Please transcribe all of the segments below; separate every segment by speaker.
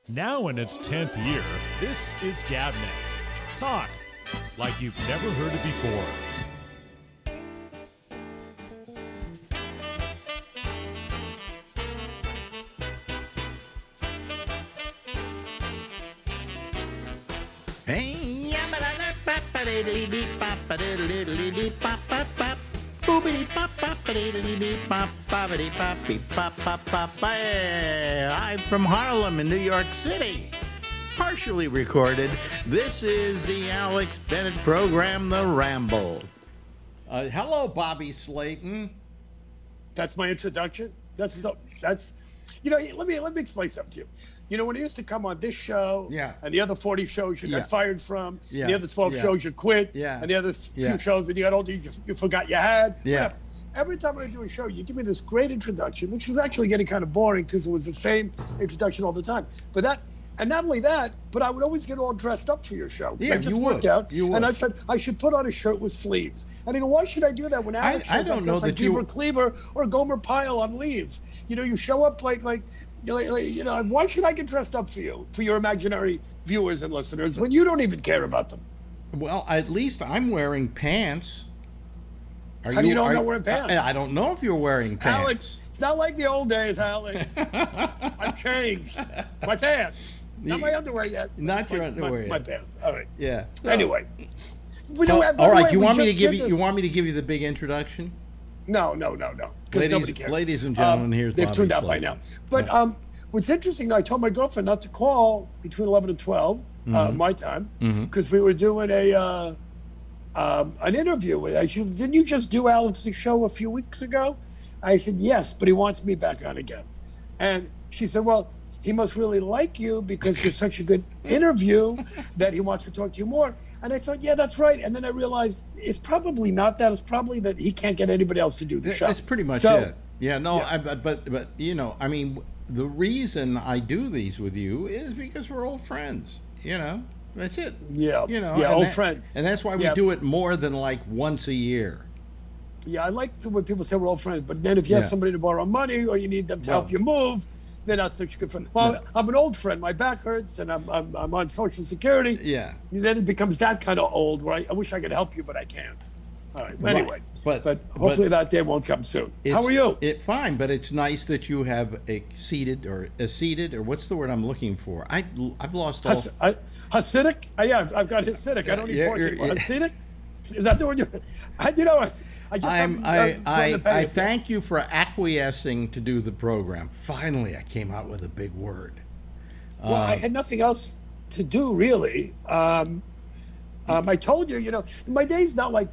Speaker 1: Now in its 10th year, this is GabNet. Talk like you've never heard it before.
Speaker 2: Hey, I'm from Harlem in New York City. Partially recorded. This is the Alex Bennett program, The Ramble. Hello, Bobby Slayton.
Speaker 3: That's my introduction. Let me explain something to you. You know, when I used to come on this show, and the other 40 shows you got fired from, the other 12 shows you quit, and the other few shows when you got older you forgot you had.
Speaker 2: Yeah.
Speaker 3: Every time I do a show, you give me this great introduction, which was actually getting kind of boring because it was the same introduction all the time. And not only that, but I would always get all dressed up for your show.
Speaker 2: Yeah,
Speaker 3: I just
Speaker 2: you
Speaker 3: worked
Speaker 2: would.
Speaker 3: out,
Speaker 2: You would.
Speaker 3: and I said I should put on a shirt with sleeves. And I go, why should I do that when Alex
Speaker 2: I
Speaker 3: shows
Speaker 2: don't
Speaker 3: up
Speaker 2: know
Speaker 3: dressed like
Speaker 2: that you-
Speaker 3: Beaver Cleaver or Gomer Pyle on leave? You know, you show up like why should I get dressed up for you, for your imaginary viewers and listeners, when you don't even care about them?
Speaker 2: Well, at least I'm wearing pants.
Speaker 3: How do you know I'm not wearing pants?
Speaker 2: I don't know if you're wearing pants.
Speaker 3: Alex, it's not like the old days, Alex. I've changed. My pants. Not my underwear yet.
Speaker 2: Not your underwear yet.
Speaker 3: My pants. All right.
Speaker 2: Yeah.
Speaker 3: Anyway.
Speaker 2: All right. You want me to give you the big introduction?
Speaker 3: No. Because nobody cares.
Speaker 2: Ladies and gentlemen, here's
Speaker 3: they've
Speaker 2: Bobby
Speaker 3: tuned out by
Speaker 2: Slayton.
Speaker 3: now. But what's interesting, I told my girlfriend not to call between 11 and 12 my time because we were doing an interview with her. Didn't you just do Alex's show a few weeks ago? I said, yes, but he wants me back on again. And she said, well, he must really like you because you're such a good interview that he wants to talk to you more. And I thought, yeah, that's right. And then I realized it's probably not that. It's probably that he can't get anybody else to do the show.
Speaker 2: That's pretty much it. Yeah, no, yeah. But you know, I mean, the reason I do these with you is because we're old friends, you know. That's it.
Speaker 3: Yeah.
Speaker 2: You know,
Speaker 3: yeah, old friend.
Speaker 2: And that's why we do it more than like once a year.
Speaker 3: Yeah, I like when people say we're old friends, but then if you have somebody to borrow money or you need them to help you move, they're not such a good friend. Well, I'm an old friend. My back hurts and I'm on Social Security.
Speaker 2: Yeah.
Speaker 3: And then it becomes that kind of old where I wish I could help you, but I can't. All right. Well, anyway,
Speaker 2: but
Speaker 3: hopefully that day won't come soon. How are you?
Speaker 2: Fine, but it's nice that you have acceded or what's the word I'm looking for? I've lost all.
Speaker 3: Hasidic? Yeah, I've got Hasidic. I don't need Portuguese. Hasidic? Is that the word?
Speaker 2: I thank you for acquiescing to do the program. Finally, I came out with a big word.
Speaker 3: Well, I had nothing else to do, really. I told you, my day's not like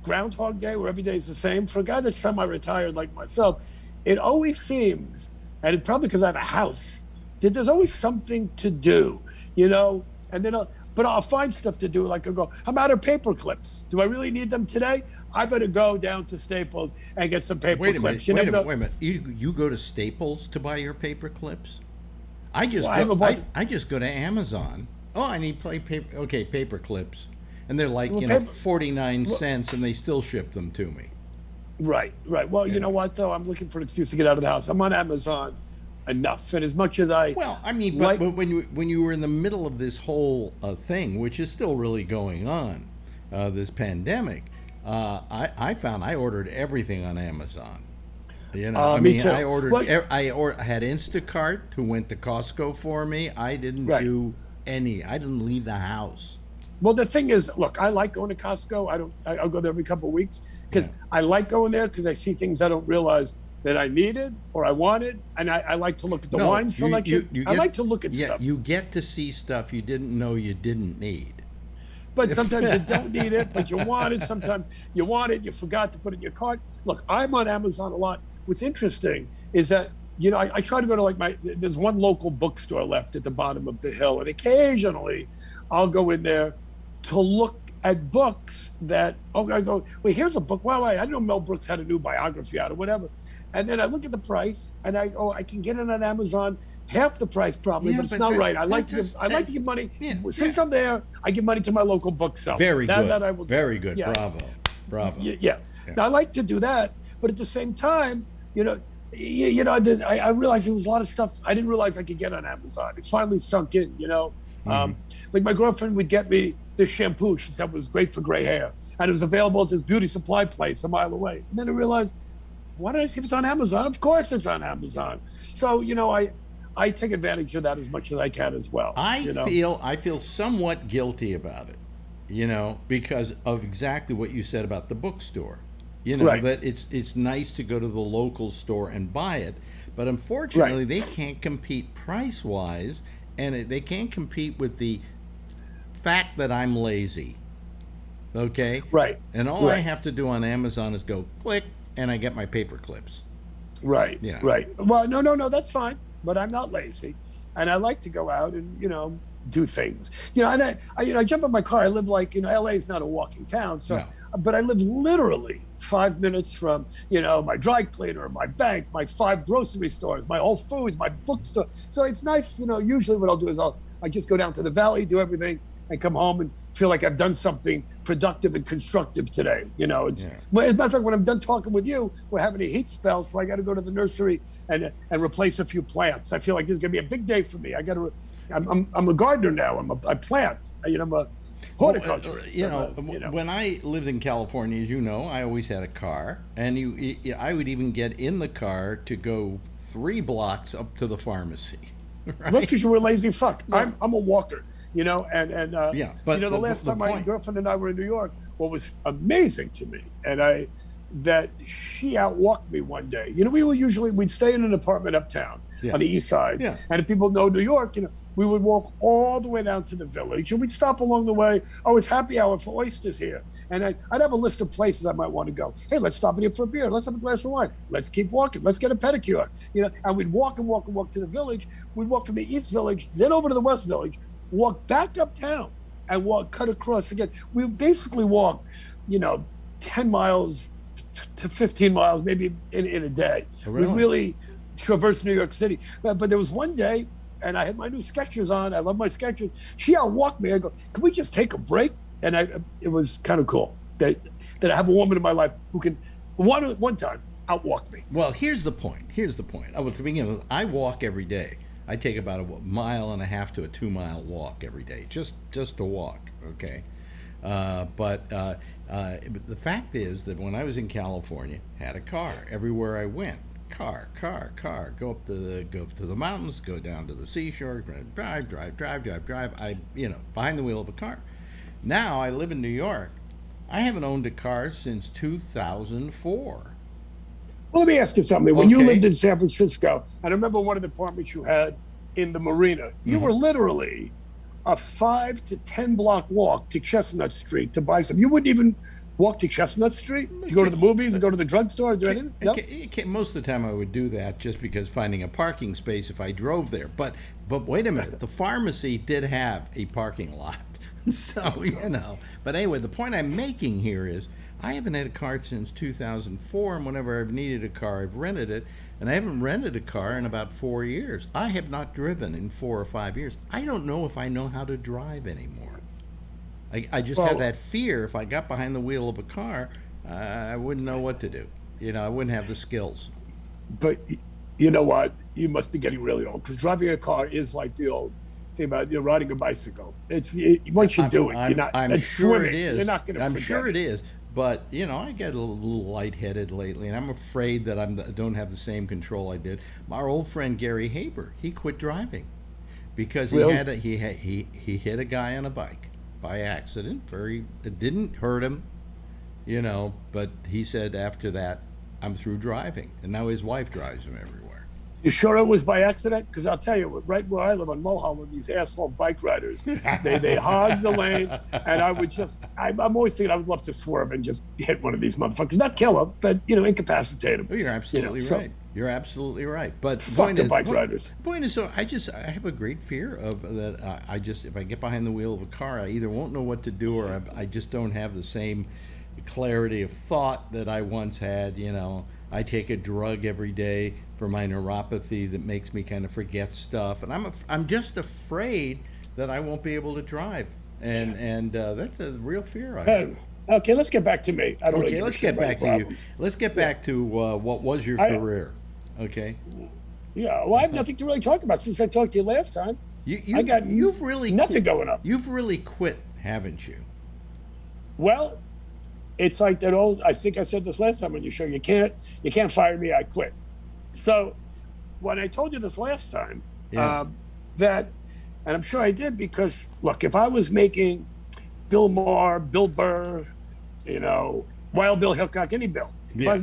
Speaker 3: Groundhog Day where every day is the same. For a guy that's semi-retired like myself, it always seems, and probably because I have a house, that there's always something to do, and then I'll find stuff to do. Like I'll go, I'm out of paper clips. Do I really need them today? I better go down to Staples and get some paper clips.
Speaker 2: Wait a minute. You go to Staples to buy your paper clips? I just go to Amazon. Oh, I need paper clips. And they're like, 49 cents, and they still ship them to me.
Speaker 3: Right. Well, you know what, though? I'm looking for an excuse to get out of the house. I'm on Amazon enough. And as much as but
Speaker 2: when you were in the middle of this whole thing, which is still really going on, this pandemic, I found I ordered everything on Amazon.
Speaker 3: Me too.
Speaker 2: I had Instacart who went to Costco for me. I didn't do any. I didn't leave the house.
Speaker 3: Well, the thing is, look, I like going to Costco. I'll go there every couple of weeks because I like going there because I see things I don't realize that I needed or I wanted, and I like to look at the wine selection. I like to look at stuff.
Speaker 2: You get to see stuff you didn't know you didn't need.
Speaker 3: But sometimes you don't need it, but you want it. Sometimes you want it, you forgot to put it in your cart. Look, I'm on Amazon a lot. What's interesting is that, I try to go to there's one local bookstore left at the bottom of the hill, and occasionally I'll go in there to look at books that, I go, wait, here's a book. Wow, I didn't know Mel Brooks had a new biography out or whatever. And then I look at the price and I can get it on Amazon half the price probably, but it's not right. I like to give money. Since I'm there, I give money to my local bookseller.
Speaker 2: Very good.
Speaker 3: That I will do.
Speaker 2: Very good.
Speaker 3: Yeah.
Speaker 2: Bravo.
Speaker 3: Yeah. Now I like to do that, but at the same time, I realized there was a lot of stuff I didn't realize I could get on Amazon. It finally sunk in, like my girlfriend would get me this shampoo. She said was great for gray hair, and it was available at this beauty supply place a mile away. And then I realized, why did I see if it's on Amazon? Of course it's on Amazon. So, I take advantage of that as much as I can as well.
Speaker 2: I feel somewhat guilty about it, because of exactly what you said about the bookstore.
Speaker 3: Right.
Speaker 2: That it's nice to go to the local store and buy it, but unfortunately they can't compete price wise, and they can't compete with the fact that I'm lazy. Okay.
Speaker 3: Right.
Speaker 2: And all I have to do on Amazon is go click, and I get my paper clips.
Speaker 3: Right. Right. Well, no, that's fine. But I'm not lazy, and I like to go out and do things. And I jump in my car. I live LA is not a walking town, so but I live literally 5 minutes from my dry cleaner, my bank, my 5 grocery stores, my Whole Foods, my bookstore. So it's nice. Usually what I'll do is I just go down to the valley, do everything, and come home and feel like I've done something productive and constructive today. Well, as a matter of fact, when I'm done talking with you, we're having a heat spell, so I got to go to the nursery and replace a few plants. I feel like this is gonna be a big day for me. I'm a gardener now. I plant. I'm a horticulturist.
Speaker 2: When I lived in California, as you know, I always had a car, and I would even get in the car to go 3 blocks up to the pharmacy. Right?
Speaker 3: That's because you were a lazy fuck. I'm a walker. But the last time my girlfriend and I were in New York, what was amazing to me, that she outwalked me one day. We'd stay in an apartment uptown on the east side. Yeah. And if people know New York, we would walk all the way down to the village, and we'd stop along the way. Oh, it's happy hour for oysters here. And I'd have a list of places I might want to go. Hey, let's stop in here for a beer. Let's have a glass of wine. Let's keep walking. Let's get a pedicure. And we'd walk and walk and walk to the village. We'd walk from the east village, then over to the west village, walk back uptown, and cut across again. We basically walk, 10 miles to 15 miles, maybe in a day. Oh, really? We really traversed New York City. But there was one day, and I had my new Skechers on. I love my Skechers. She outwalked me. I go, can we just take a break? And it was kind of cool that I have a woman in my life who can one time outwalk me.
Speaker 2: Well, here's the point. To begin with, I walk every day. I take about a 1.5 mile to a 2 mile walk every day, just to walk. Okay. But the fact is that when I was in California, had a car everywhere I went. Car. Go up to the mountains, go down to the seashore, drive. I behind the wheel of a car. Now I live in New York. I haven't owned a car since 2004.
Speaker 3: Well, let me ask you something. When you lived in San Francisco, and I remember one of the apartments you had in the marina, you were literally a 5 to 10 block walk to Chestnut Street to buy something. You wouldn't even walk to Chestnut Street to go to the movies, go to the drugstore, do anything? No?
Speaker 2: Most of the time I would do that just because finding a parking space if I drove there. But wait a minute, the pharmacy did have a parking lot. So, But anyway, the point I'm making here is I haven't had a car since 2004, and whenever I've needed a car, I've rented it. And I haven't rented a car in about 4 years. I have not driven in 4 or 5 years. I don't know if I know how to drive anymore. I just have that fear. If I got behind the wheel of a car, I wouldn't know what to do. I wouldn't have the skills.
Speaker 3: But you know what? You must be getting really old, because driving a car is like the old thing about riding a bicycle. Once you do it, you're not.
Speaker 2: I'm sure swimming, it is.
Speaker 3: You're not going to.
Speaker 2: I'm sure it is. But I get a little lightheaded lately, and I'm afraid that I don't have the same control I did. Our old friend Gary Haber, he quit driving because he hit a guy on a bike by accident. It didn't hurt him, but he said after that, I'm through driving, and now his wife drives him everywhere.
Speaker 3: You sure it was by accident? Because I'll tell you, right where I live on Mulholland, these asshole bike riders, they hog the lane, and I'm always thinking I would love to swerve and just hit one of these motherfuckers. Not kill them, but, incapacitate them.
Speaker 2: Oh, you're absolutely right. You're absolutely right. But
Speaker 3: fuck the bike riders.
Speaker 2: Point is, so I have a great fear of that. If I get behind the wheel of a car, I either won't know what to do, or I just don't have the same clarity of thought that I once had. I take a drug every day for my neuropathy that makes me kind of forget stuff, and I'm just afraid that I won't be able to drive, and that's a real fear I have.
Speaker 3: Okay, let's get back to me.
Speaker 2: Let's get back to you. Let's get back to what was your career. Okay.
Speaker 3: Yeah, well, I have nothing to really talk about since I talked to you last time.
Speaker 2: You've really
Speaker 3: nothing going up.
Speaker 2: You've really quit, haven't you?
Speaker 3: Well, it's like that old. I think I said this last time on your show. You can't fire me. I quit. So when I told you this last time, that, and I'm sure I did because look, if I was making Bill Maher, Bill Burr, Wild Bill Hickok, any Bill, if I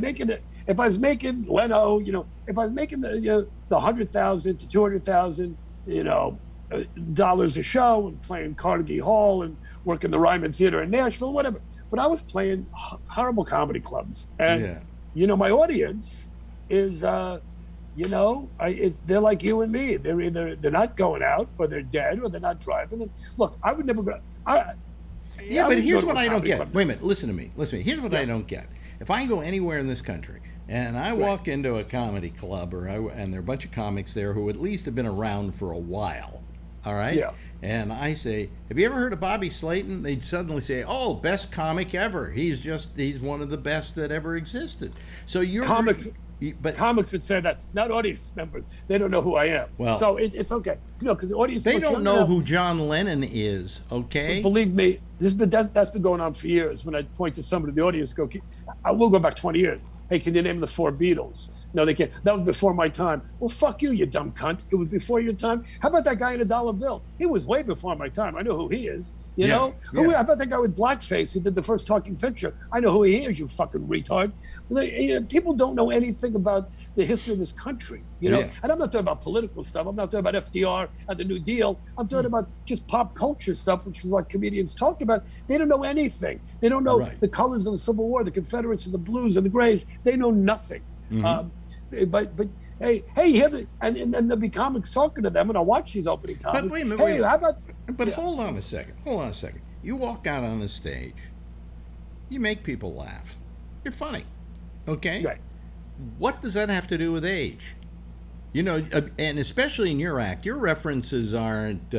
Speaker 3: was making Leno, if I was making the $100,000 to $200,000, dollars a show and playing Carnegie Hall and working the Ryman Theater in Nashville, whatever. But I was playing horrible comedy clubs, and my audience is, they're like you and me. They're not going out, or they're dead, or they're not driving. And look, I would never go. But
Speaker 2: here's what I don't get. Wait a minute. Listen to me. Here's what I don't get. If I go anywhere in this country and I walk into a comedy club and there are a bunch of comics there who at least have been around for a while, all right? Yeah. And I say, have you ever heard of Bobby Slayton? They'd suddenly say, oh, best comic ever. He's one of the best that ever existed. So you're
Speaker 3: comics. But comics would say that, not audience members. They don't know who I am. Well, so it's okay. Because the audience.
Speaker 2: They don't know who John Lennon is. Okay.
Speaker 3: But believe me, that's been going on for years. When I point to somebody in the audience, I will go back 20 years. Hey, can you name the 4 Beatles? No, they can't. That was before my time. Well, fuck you, you dumb cunt. It was before your time. How about that guy in a dollar bill? He was way before my time. I know who he is. You know? How about that guy with blackface who did the first talking picture? I know who he is, you fucking retard. People don't know anything about the history of this country, And I'm not talking about political stuff. I'm not talking about FDR and the New Deal. I'm talking about just pop culture stuff, which is what comedians talk about. They don't know anything. They don't know the colors of the Civil War, the Confederates and the Blues and the Grays. They know nothing. Mm-hmm. But hey, and then there'll be comics talking to them, and I'll watch these opening comics.
Speaker 2: But wait a minute, how about? But hold on a second. You walk out on the stage, you make people laugh. You're funny, okay?
Speaker 3: Right.
Speaker 2: What does that have to do with age? And especially in your act, your references aren't,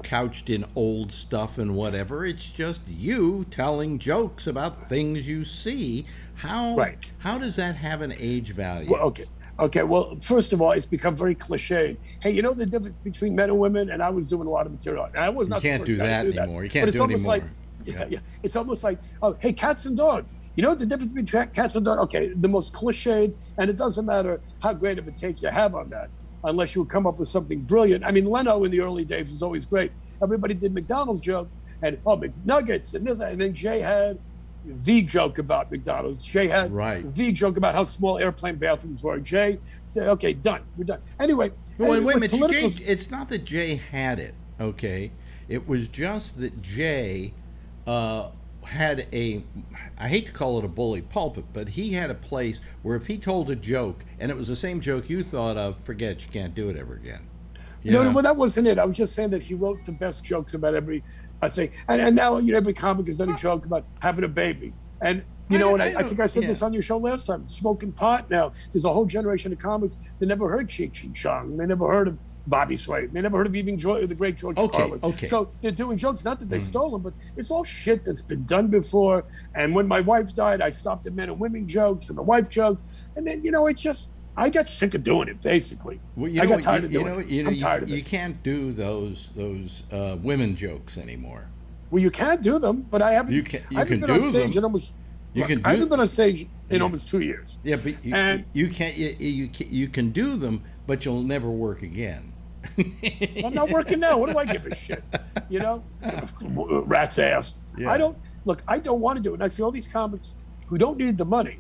Speaker 2: couched in old stuff and whatever. It's just you telling jokes about things you see. How does that have an age value?
Speaker 3: Well, okay. Well, first of all, it's become very cliched. Hey, the difference between men and women? And I was doing a lot of material. And I was not.
Speaker 2: You can't do that anymore. You can't do it anymore.
Speaker 3: Yeah. It's almost like, oh, hey, cats and dogs. You know what the difference between cats and dogs? Okay, the most cliched, and it doesn't matter how great of a take you have on that, unless you come up with something brilliant. I mean, Leno in the early days was always great. Everybody did McDonald's joke, and McNuggets, and this, and then Jay had the joke about McDonald's. Jay had the joke about how small airplane bathrooms were. Jay said, okay, done. We're done. Anyway.
Speaker 2: Wait a minute. It's not that Jay had it, okay? It was just that Jay had I hate to call it a bully pulpit, but he had a place where if he told a joke and it was the same joke you thought of, forget it, you can't do it ever again.
Speaker 3: No, well, that wasn't it. I was just saying that he wrote the best jokes about every thing. And now, every comic has done a joke about having a baby. And, I think I said this on your show last time, smoking pot now. There's a whole generation of comics that never heard Cheech and Chong. They never heard of Bobby Slayton. They never heard of even the great George Carlin.
Speaker 2: Okay.
Speaker 3: So they're doing jokes, not that they stole them, but it's all shit that's been done before. And when my wife died, I stopped the men and women jokes and the wife jokes. And then, it's just, I got sick of doing it, basically.
Speaker 2: Well, I got tired of doing it. I'm tired of it. You can't do those women jokes anymore.
Speaker 3: Well, you can do them, but I haven't. I haven't been on stage in almost. I haven't been on stage in almost 2 years.
Speaker 2: Yeah, but you can't. You can do them, but you'll never work again.
Speaker 3: I'm not working now. What do I give a shit? Rat's ass. Yeah. I don't want to do it. And I see all these comics who don't need the money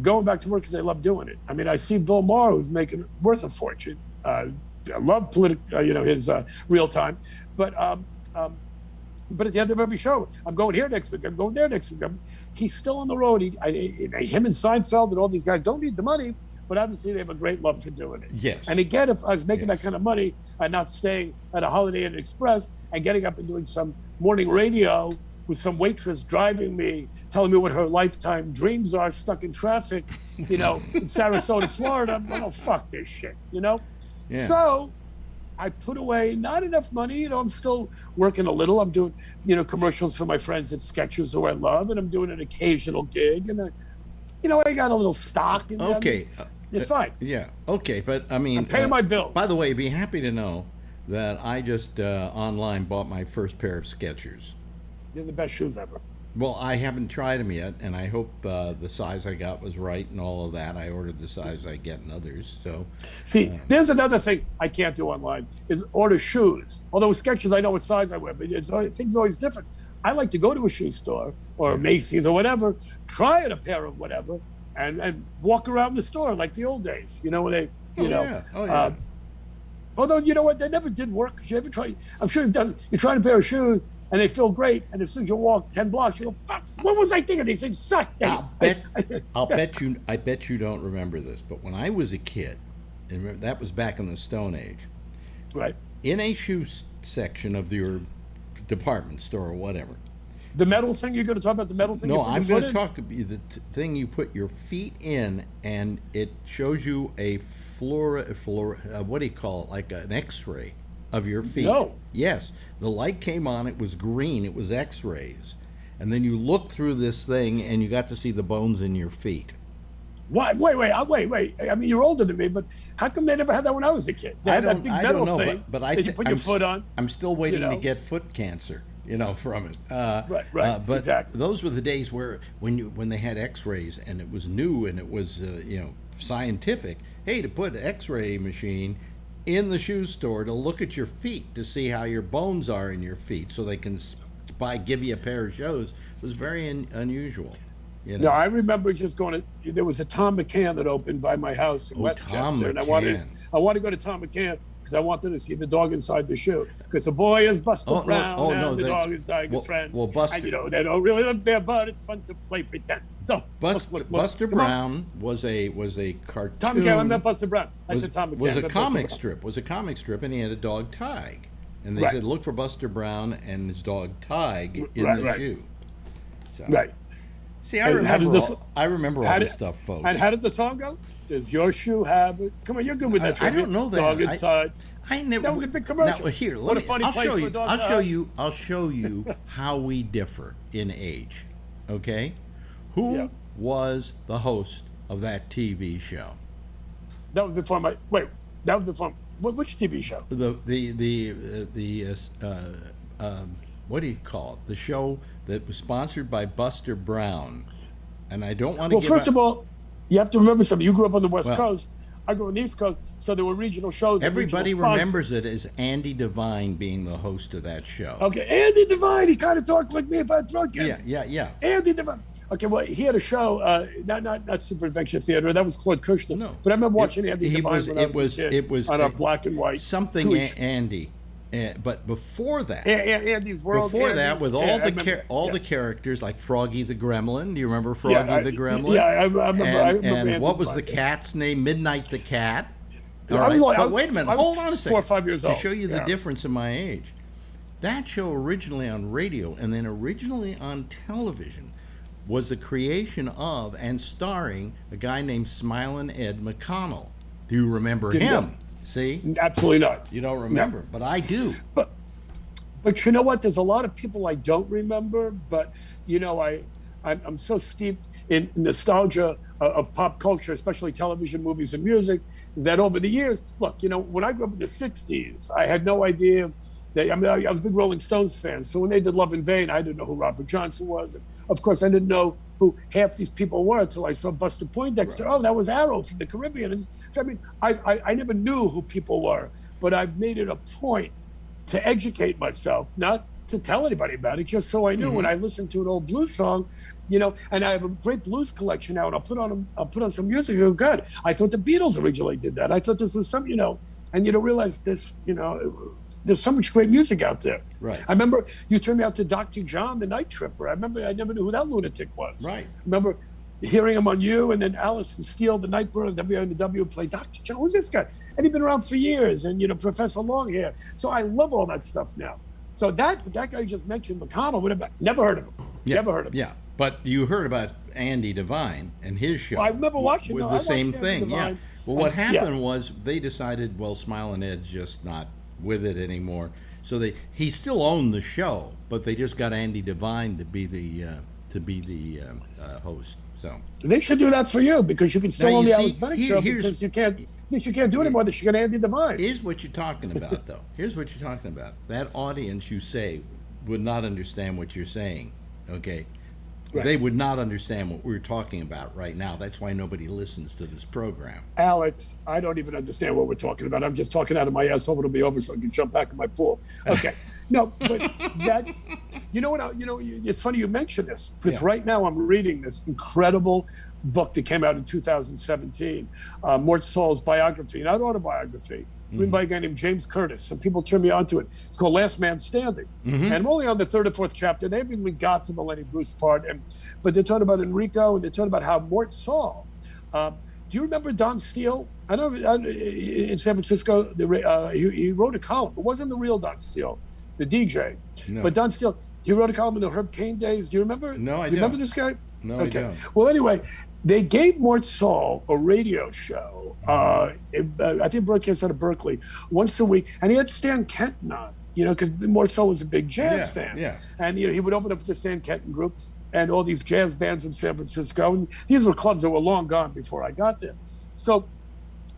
Speaker 3: going back to work because they love doing it. I mean, I see Bill Maher, who's making worth a fortune. I love his real time, but at the end of every show, I'm going here next week. I'm going there next week. He's still on the road. Him and Seinfeld and all these guys don't need the money, but obviously they have a great love for doing it.
Speaker 2: Yes.
Speaker 3: And again, if I was making that kind of money and not staying at a Holiday Inn Express and getting up and doing some morning radio with some waitress driving me, telling me what her lifetime dreams are, stuck in traffic, in Sarasota, Florida, oh, fuck this shit, Yeah. So I put away not enough money. I'm still working a little. I'm doing, commercials for my friends at Skechers who I love, and I'm doing an occasional gig, and I got a little stock. And
Speaker 2: okay.
Speaker 3: It's fine.
Speaker 2: Yeah. Okay, but I mean,
Speaker 3: I'm paying my bills.
Speaker 2: By the way, be happy to know that I just online bought my first pair of Skechers.
Speaker 3: They're the best shoes ever.
Speaker 2: Well, I haven't tried them yet, and I hope the size I got was right and all of that. I ordered the size I get in others. So,
Speaker 3: see, there's another thing I can't do online is order shoes. Although with Skechers, I know what size I wear, but things are always different. I like to go to a shoe store or Macy's or whatever, try a pair of whatever, and walk around the store like the old days. You know when they, you know.
Speaker 2: Yeah. Oh yeah.
Speaker 3: Although you know what, they never did work. You ever try? I'm sure you've done. You're trying a pair of shoes. And they feel great. And as soon as you walk 10 blocks, you go, fuck, what was I thinking? These things suck.
Speaker 2: I'll bet you don't remember this, but when I was a kid, and that was back in the Stone Age,
Speaker 3: right?
Speaker 2: In a shoe section of your department store or whatever.
Speaker 3: The metal thing, you're going to talk about the metal thing?
Speaker 2: No, I'm going to talk about the thing you put your feet in, and it shows you a what do you call it, like an X-ray of your feet.
Speaker 3: No.
Speaker 2: Yes. The light came on, it was green, it was X-rays. And then you looked through this thing and you got to see the bones in your feet.
Speaker 3: What? Wait. I mean, you're older than me, but how come they never had that when I was a kid? They had that big metal thing
Speaker 2: but
Speaker 3: that you put your foot on.
Speaker 2: I'm still waiting to get foot cancer, from it.
Speaker 3: Right,
Speaker 2: but
Speaker 3: exactly.
Speaker 2: Those were the days where when they had X-rays and it was new and it was scientific. Hey, to put an X-ray machine in the shoe store to look at your feet to see how your bones are in your feet, so they can give you a pair of shoes, was very unusual.
Speaker 3: No, I remember just going to. There was a Tom McCann that opened by my house in Westchester, and I wanted to go to Tom McCann because I wanted to see the dog inside the shoe. Because the boy is Buster Brown, and the dog is Tiger's friend.
Speaker 2: Well, Buster,
Speaker 3: and they don't really live there, but it's fun to play pretend. So
Speaker 2: Buster Brown was a cartoon.
Speaker 3: Tom McCann, I met Buster Brown. I said Tom McCann.
Speaker 2: Was a comic strip, and he had a dog Tig, and they said look for Buster Brown and his dog Tig in the shoe. So.
Speaker 3: Right.
Speaker 2: See, I remember all this stuff, folks.
Speaker 3: And how did the song go? Does your shoe have it? Come on, you're good with that.
Speaker 2: I don't know that.
Speaker 3: Dog inside.
Speaker 2: That
Speaker 3: was a big commercial.
Speaker 2: Now, here,
Speaker 3: what a funny place for a dog.
Speaker 2: I'll show you how we differ in age. Okay, who was the host of that TV show?
Speaker 3: That was before my wait. That was before which TV show?
Speaker 2: What do you call it? The show that was sponsored by Buster Brown, and I don't want to.
Speaker 3: Well, first of all, you have to remember something. You grew up on the West Coast. I grew up on the East Coast, so there were regional shows.
Speaker 2: Everybody remembers it as Andy Devine being the host of that show.
Speaker 3: Okay, Andy Devine. He kind of talked like me if I had throat cancer.
Speaker 2: Yeah.
Speaker 3: Andy Devine. Okay, well, he had a show, not Super Adventure Theater. That was Claude Kushner.
Speaker 2: No,
Speaker 3: but I remember watching Andy Devine when I was a kid.
Speaker 2: It was
Speaker 3: on a black and white.
Speaker 2: Something Andy. But before that,
Speaker 3: Andy's World.
Speaker 2: Before that, with all the characters like Froggy the Gremlin. Do you remember Froggy the Gremlin?
Speaker 3: Yeah, I remember.
Speaker 2: And what was the cat's name? Midnight the Cat.
Speaker 3: All right.
Speaker 2: But wait a minute. Hold on a second.
Speaker 3: 4 or 5 years old.
Speaker 2: To show you the difference in my age. That show originally on radio and then originally on television was the creation of and starring a guy named Smilin' Ed McConnell. Do you remember him? See?
Speaker 3: Absolutely not.
Speaker 2: You don't remember, but I do.
Speaker 3: But you know what? There's a lot of people I don't remember, but I'm so steeped in nostalgia of pop culture, especially television, movies, and music, that over the years, look, when I grew up in the 60s, I had no idea I was a big Rolling Stones fan. So when they did Love in Vain, I didn't know who Robert Johnson was. And of course, I didn't know who half these people were until I saw Buster Poindexter. Right. Oh, that was Arrow from the Caribbean. And so, I mean, I never knew who people were, but I've made it a point to educate myself, not to tell anybody about it, just so I knew. When I listened to an old blues song, and I have a great blues collection now, and I'll put on some music. And go, God, I thought the Beatles originally did that. I thought this was some, and you don't realize this, there's so much great music out there.
Speaker 2: Right.
Speaker 3: I remember you turned me out to Dr. John, the Night Tripper. I never knew who that lunatic was.
Speaker 2: Right.
Speaker 3: I remember hearing him on you, and then Allison Steele, the Nightbird of WNW, played Dr. John. Who's this guy? And he'd been around for years, and Professor Longhair. So I love all that stuff now. So that guy you just mentioned, McConnell, never heard of him. Never heard of him.
Speaker 2: Yeah, but you heard about Andy Devine and his show.
Speaker 3: I remember watching
Speaker 2: with the same thing. Yeah. Well, what happened was they decided, Smilin' Ed's just not with it anymore. So he still owned the show, but they just got Andy Devine to be the host. So
Speaker 3: they should do that for you, because you can still
Speaker 2: now,
Speaker 3: own
Speaker 2: you
Speaker 3: the
Speaker 2: see,
Speaker 3: Alex Bennett show. But since you can't do it anymore, they should get Andy Devine.
Speaker 2: Here's what you're talking about, though. Here's what you're talking about. That audience, you say, would not understand what you're saying. Okay.
Speaker 3: Right.
Speaker 2: They would not understand what we're talking about right now. That's why nobody listens to this program.
Speaker 3: Alex, I don't even understand what we're talking about. I'm just talking out of my ass. Hope it'll be over so I can jump back in my pool. Okay. No, but that's, you know what, it's funny you mention this, because right now I'm reading this incredible book that came out in 2017, Mort Saul's biography, not autobiography, written by a guy named James Curtis. Some people turn me on to it. It's called Last Man Standing. And I'm only on the third or fourth chapter. They haven't even got to the Lenny Bruce part. But they're talking about Enrico, and they're talking about how Mort Saul. Do you remember Don Steele? I know in San Francisco, he wrote a column. It wasn't the real Don Steele, the DJ. No. But Don Steele, he wrote a column in the Herb Cain days. Do you remember?
Speaker 2: No, I don't.
Speaker 3: You remember this guy?
Speaker 2: No, I don't.
Speaker 3: Well, anyway, they gave Mort Saul a radio show. I think broadcast out of Berkeley once a week, and he had Stan Kenton on. Because Mort Saul was a big jazz fan.
Speaker 2: Yeah.
Speaker 3: And he would open up for the Stan Kenton group and all these jazz bands in San Francisco. And these were clubs that were long gone before I got there. So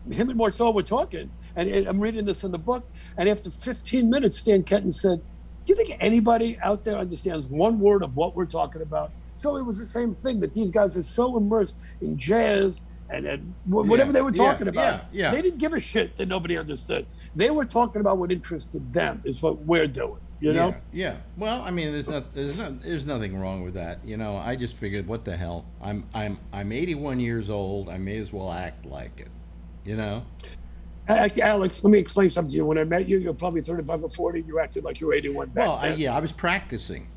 Speaker 3: him and Mort Saul were talking, and I'm reading this in the book. And after 15 minutes, Stan Kenton said, "Do you think anybody out there understands one word of what we're talking about?" So it was the same thing, that these guys are so immersed in jazz and whatever they were talking about. They didn't give a shit that nobody understood. They were talking about what interested them, is what we're doing. You know?
Speaker 2: Yeah. Well, I mean, there's nothing wrong with that. I just figured, what the hell? I'm 81 years old. I may as well act like it.
Speaker 3: Alex, let me explain something to you. When I met you, you're probably 35 or 40. You acted like you were 81 back then.
Speaker 2: I was practicing.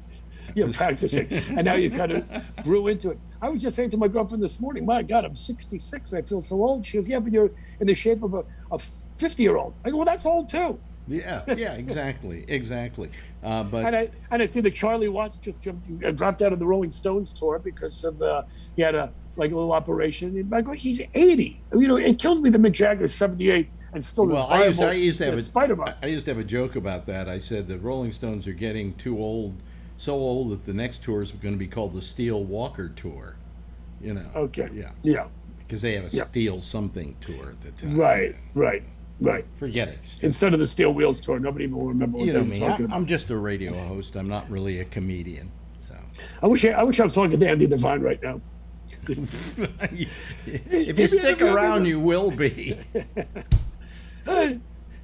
Speaker 3: You're practicing, and now you kind of grew into it. I was just saying to my girlfriend this morning, my God, I'm 66. I feel so old. She goes, yeah, but you're in the shape of a 50-year-old. I go, well, that's old too.
Speaker 2: Yeah, exactly.
Speaker 3: But I see that Charlie Watts just dropped out of the Rolling Stones tour because of he had a little operation. I go, he's 80. It kills me that Mick Jagger's 78 and still is viable.
Speaker 2: I used to have a joke about that. I said the Rolling Stones are getting too old. So old that the next tour is going to be called the Steel Walker Tour,
Speaker 3: Okay.
Speaker 2: Yeah. Because they have a Steel something tour at the time.
Speaker 3: Right.
Speaker 2: Forget it.
Speaker 3: Instead of the Steel Wheels Tour, nobody will remember what they were talking about.
Speaker 2: I'm just a radio host. I'm not really a comedian. So
Speaker 3: I wish I was talking to Andy Devine right now.
Speaker 2: If you stick around, you will be.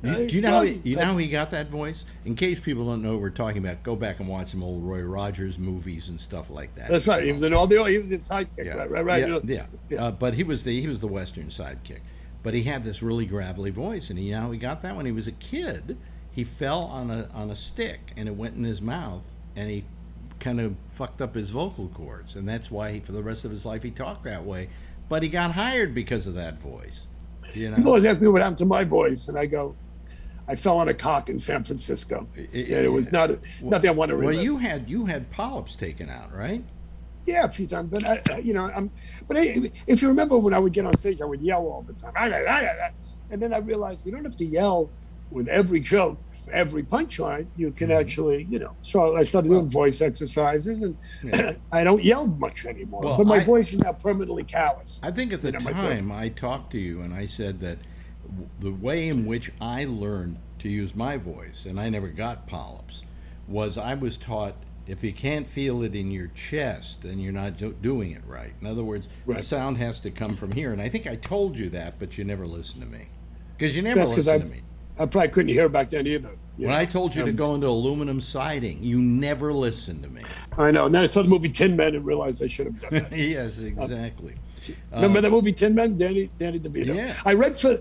Speaker 2: Do you know how he got that voice? In case people don't know what we're talking about, go back and watch some old Roy Rogers movies and stuff like that.
Speaker 3: That's right. He was in all he was his sidekick. Right.
Speaker 2: But he was the Western sidekick. But he had this really gravelly voice, and he got that when he was a kid. He fell on a stick, and it went in his mouth, and he kind of fucked up his vocal cords, and that's why for the rest of his life he talked that way. But he got hired because of that voice.
Speaker 3: People always ask me what happened to my voice, and I go, I fell on a cock in San Francisco. It was nothing I want to relive.
Speaker 2: Well, you had polyps taken out, right?
Speaker 3: Yeah, a few times. But if you remember, when I would get on stage, I would yell all the time. And then I realized you don't have to yell with every joke, every punchline. You can actually, So I started doing voice exercises, and I don't yell much anymore. But my voice is now permanently callous.
Speaker 2: I think at the time I talked to you, and I said that the way in which I learned to use my voice, and I never got polyps, was I was taught, if you can't feel it in your chest, then you're not doing it right. In other words, the sound has to come from here. And I think I told you that, but you never listened to me. Because you never listened to me.
Speaker 3: I probably couldn't hear back then either.
Speaker 2: When I told you to go into aluminum siding, you never listened to me.
Speaker 3: I know. And then I saw the movie Tin Men and realized I should have done that.
Speaker 2: Yes, exactly.
Speaker 3: Remember that movie Tin Men, Danny DeVito?
Speaker 2: Yeah.
Speaker 3: I read for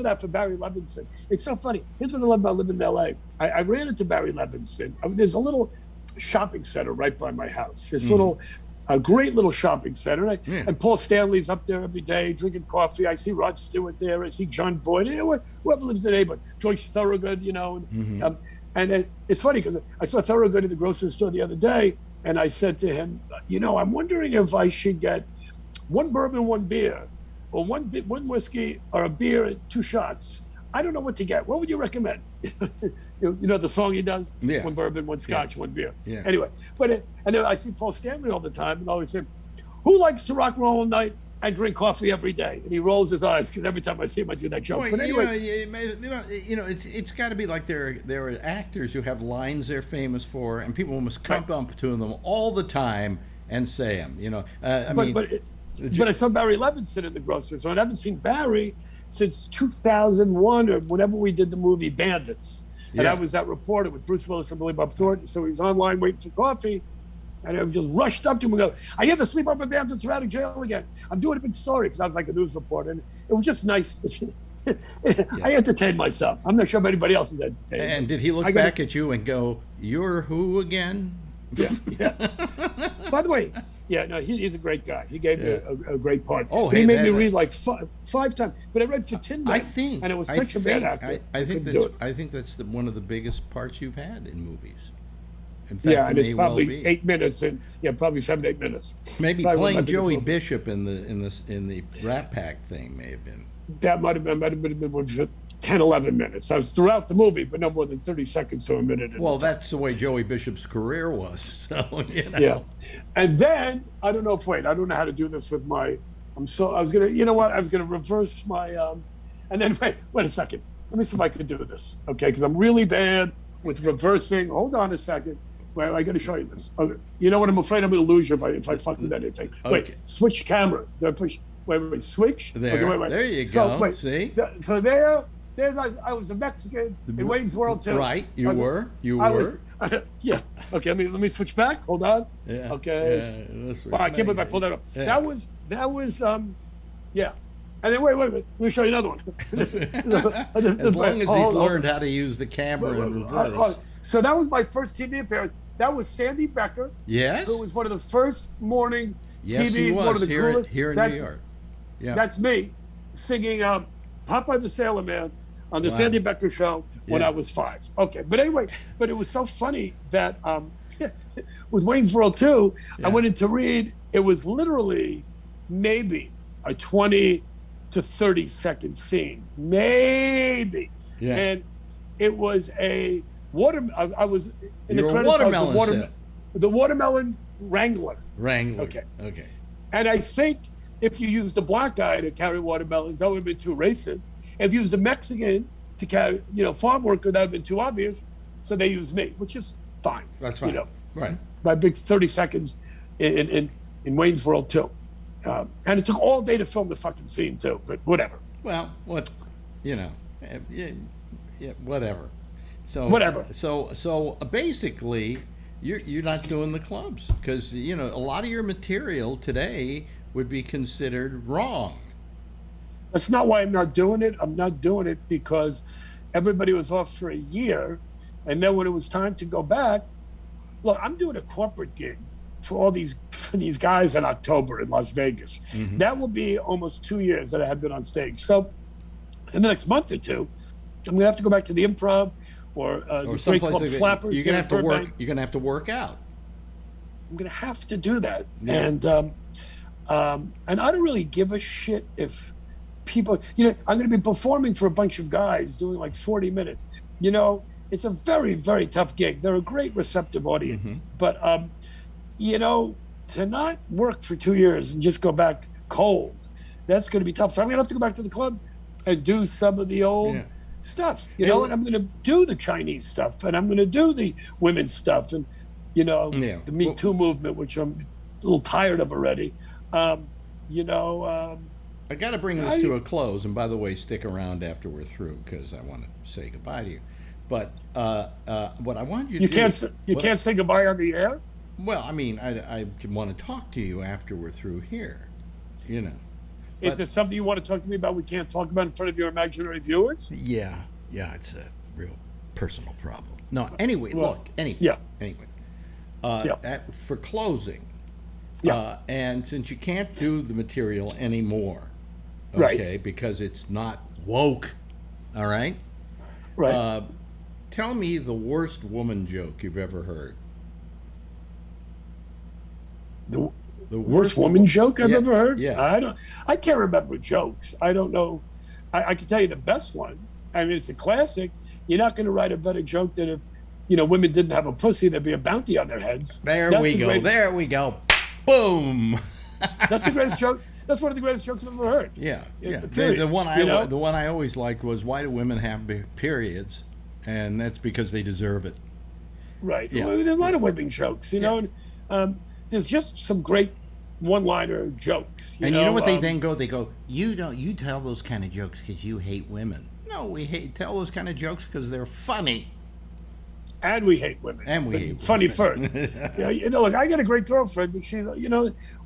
Speaker 3: that for Barry Levinson. It's so funny. Here's what I love about living in L.A. I ran into Barry Levinson. There's a little shopping center right by my house. This a great little shopping center. And Paul Stanley's up there every day drinking coffee. I see Rod Stewart there. I see John Voight. Whoever lives in the neighborhood. George Thorogood, And it's funny because I saw Thorogood in the grocery store the other day, and I said to him, I'm wondering if I should get one bourbon, one beer, or one whiskey, or a beer and 2 shots. I don't know what to get. What would you recommend? You know the song he does?
Speaker 2: Yeah.
Speaker 3: One bourbon, one scotch, one beer.
Speaker 2: Yeah.
Speaker 3: Anyway, and then I see Paul Stanley all the time, and I always say, who likes to rock and roll all night and drink coffee every day? And he rolls his eyes because every time I see him, I do that joke.
Speaker 2: Boy,
Speaker 3: but anyway,
Speaker 2: it's got to be like there are actors who have lines they're famous for, and people must come up to them all the time and say them.
Speaker 3: But I saw Barry Levinson in the grocery store, and I haven't seen Barry since 2001 or whenever we did the movie Bandits. And I was that reporter with Bruce Willis and Billy Bob Thornton. So he was online waiting for coffee. And I just rushed up to him and go, I hear the sleepover bandits are out of jail again. I'm doing a big story because I was like a news reporter. And it was just nice. I entertained myself. I'm not sure if anybody else is entertained.
Speaker 2: And did he look back at you and go, "You're who again?"
Speaker 3: Yeah. By the way, he's a great guy. He gave me a great part.
Speaker 2: Oh,
Speaker 3: he made me read like five times. But I read for 10
Speaker 2: I think,
Speaker 3: and it was such a bad actor.
Speaker 2: I think that's one of the biggest parts you've had in movies. In fact,
Speaker 3: and it's probably 8 minutes, and probably 7-8 minutes.
Speaker 2: Maybe playing Joey Bishop in the Rat Pack thing may have been.
Speaker 3: That might have been 10, 11 minutes. I was throughout the movie, but no more than 30 seconds to a minute.
Speaker 2: Well, that's the way Joey Bishop's career was. So,
Speaker 3: Yeah. And then, I don't know how to do this with my, I was going to reverse my, and then, wait a second. Let me see if I can do this, okay? Because I'm really bad with reversing. Hold on a second. Wait, I got to show you this. Okay. You know what? I'm afraid I'm going to lose you if I fuck with anything.
Speaker 2: Okay.
Speaker 3: Wait, switch camera. Do I push? Wait, switch.
Speaker 2: There,
Speaker 3: okay, wait.
Speaker 2: There you
Speaker 3: so,
Speaker 2: go. See?
Speaker 3: So there's I was a Mexican in Wayne's World too.
Speaker 2: Right, you were.
Speaker 3: Yeah. Okay, let me switch back. Hold on.
Speaker 2: Yeah.
Speaker 3: Okay. Wow, I can't believe I pulled that up.
Speaker 2: Yeah.
Speaker 3: That was yeah. And then wait. Let me show you another one.
Speaker 2: As long as he's learned how to use the camera in reverse.
Speaker 3: So that was my first TV appearance. That was Sandy Becker.
Speaker 2: Yes.
Speaker 3: Who was one of the first morning
Speaker 2: yes,
Speaker 3: TV,
Speaker 2: he was.
Speaker 3: one of the coolest.
Speaker 2: Here in New York. Yeah.
Speaker 3: That's me singing Popeye the Sailor Man on the Sandy Becker show when I was 5. Okay, but anyway, it was so funny that with Wayne's World 2, I went in to read. It was literally maybe a 20 to 30 second scene, maybe.
Speaker 2: Yeah.
Speaker 3: And it was a I was in the credits. The watermelon wrangler. Okay. And I think if you used a black guy to carry watermelons, that would have been too racist. If you used a Mexican to carry, farm worker, that would have been too obvious. So they used me, which is fine.
Speaker 2: That's fine. Right.
Speaker 3: My big 30 seconds in Wayne's World too. And it took all day to film the fucking scene too, but whatever.
Speaker 2: Well, whatever. So
Speaker 3: whatever.
Speaker 2: So basically, you're not doing the clubs because a lot of your material today would be considered wrong.
Speaker 3: That's not why I'm not doing it. I'm not doing it because everybody was off for a year, and then when it was time to go back, look, I'm doing a corporate gig for these guys in October in Las Vegas. Mm-hmm. That will be almost 2 years that I have been on stage. So in the next month or two, I'm gonna have to go back to the Improv or the Great Club
Speaker 2: like
Speaker 3: Flappers.
Speaker 2: You're gonna have to work. You're gonna have to work out.
Speaker 3: I'm gonna have to do that, and I don't really give a shit if people. I'm gonna be performing for a bunch of guys doing like 40 minutes. It's a very, very tough gig. They're a great receptive audience, but to not work for 2 years and just go back cold, that's gonna be tough. So I'm gonna have to go back to the club and do some of the old. Stuff, and I'm going to do the Chinese stuff, and I'm going to do the women's stuff, and the Me Too movement, which I'm a little tired of already. I
Speaker 2: got to bring this to a close, and by the way, stick around after we're through because I want to say goodbye to you. But what I want you to
Speaker 3: can't say goodbye on the air.
Speaker 2: Well, I mean, I want to talk to you after we're through here.
Speaker 3: Is there something you want to talk to me about we can't talk about in front of your imaginary viewers?
Speaker 2: Yeah, it's a real personal problem. No, anyway, for closing, and since you can't do the material anymore, okay, because it's not woke, all right?
Speaker 3: Right.
Speaker 2: Tell me the worst woman joke you've ever heard.
Speaker 3: The worst woman joke I've ever heard?
Speaker 2: Yeah.
Speaker 3: I can't remember jokes. I don't know. I can tell you the best one. I mean, it's a classic. You're not going to write a better joke than if, women didn't have a pussy, there'd be a bounty on their heads.
Speaker 2: There we go. Boom.
Speaker 3: That's the greatest joke. That's one of the greatest jokes I've ever heard.
Speaker 2: Yeah, yeah.
Speaker 3: Period.
Speaker 2: The one I always liked was, why do women have periods? And that's because they deserve it.
Speaker 3: Right. Yeah. Well, there's a lot of women jokes, you know. And, there's just some great one-liner jokes.
Speaker 2: You know what they then go? They go, you tell those kind of jokes because you hate women. No, we tell those kind of jokes because they're funny.
Speaker 3: And we hate women.
Speaker 2: And we hate
Speaker 3: funny
Speaker 2: women.
Speaker 3: First. Yeah, look, I got a great girlfriend, but she's,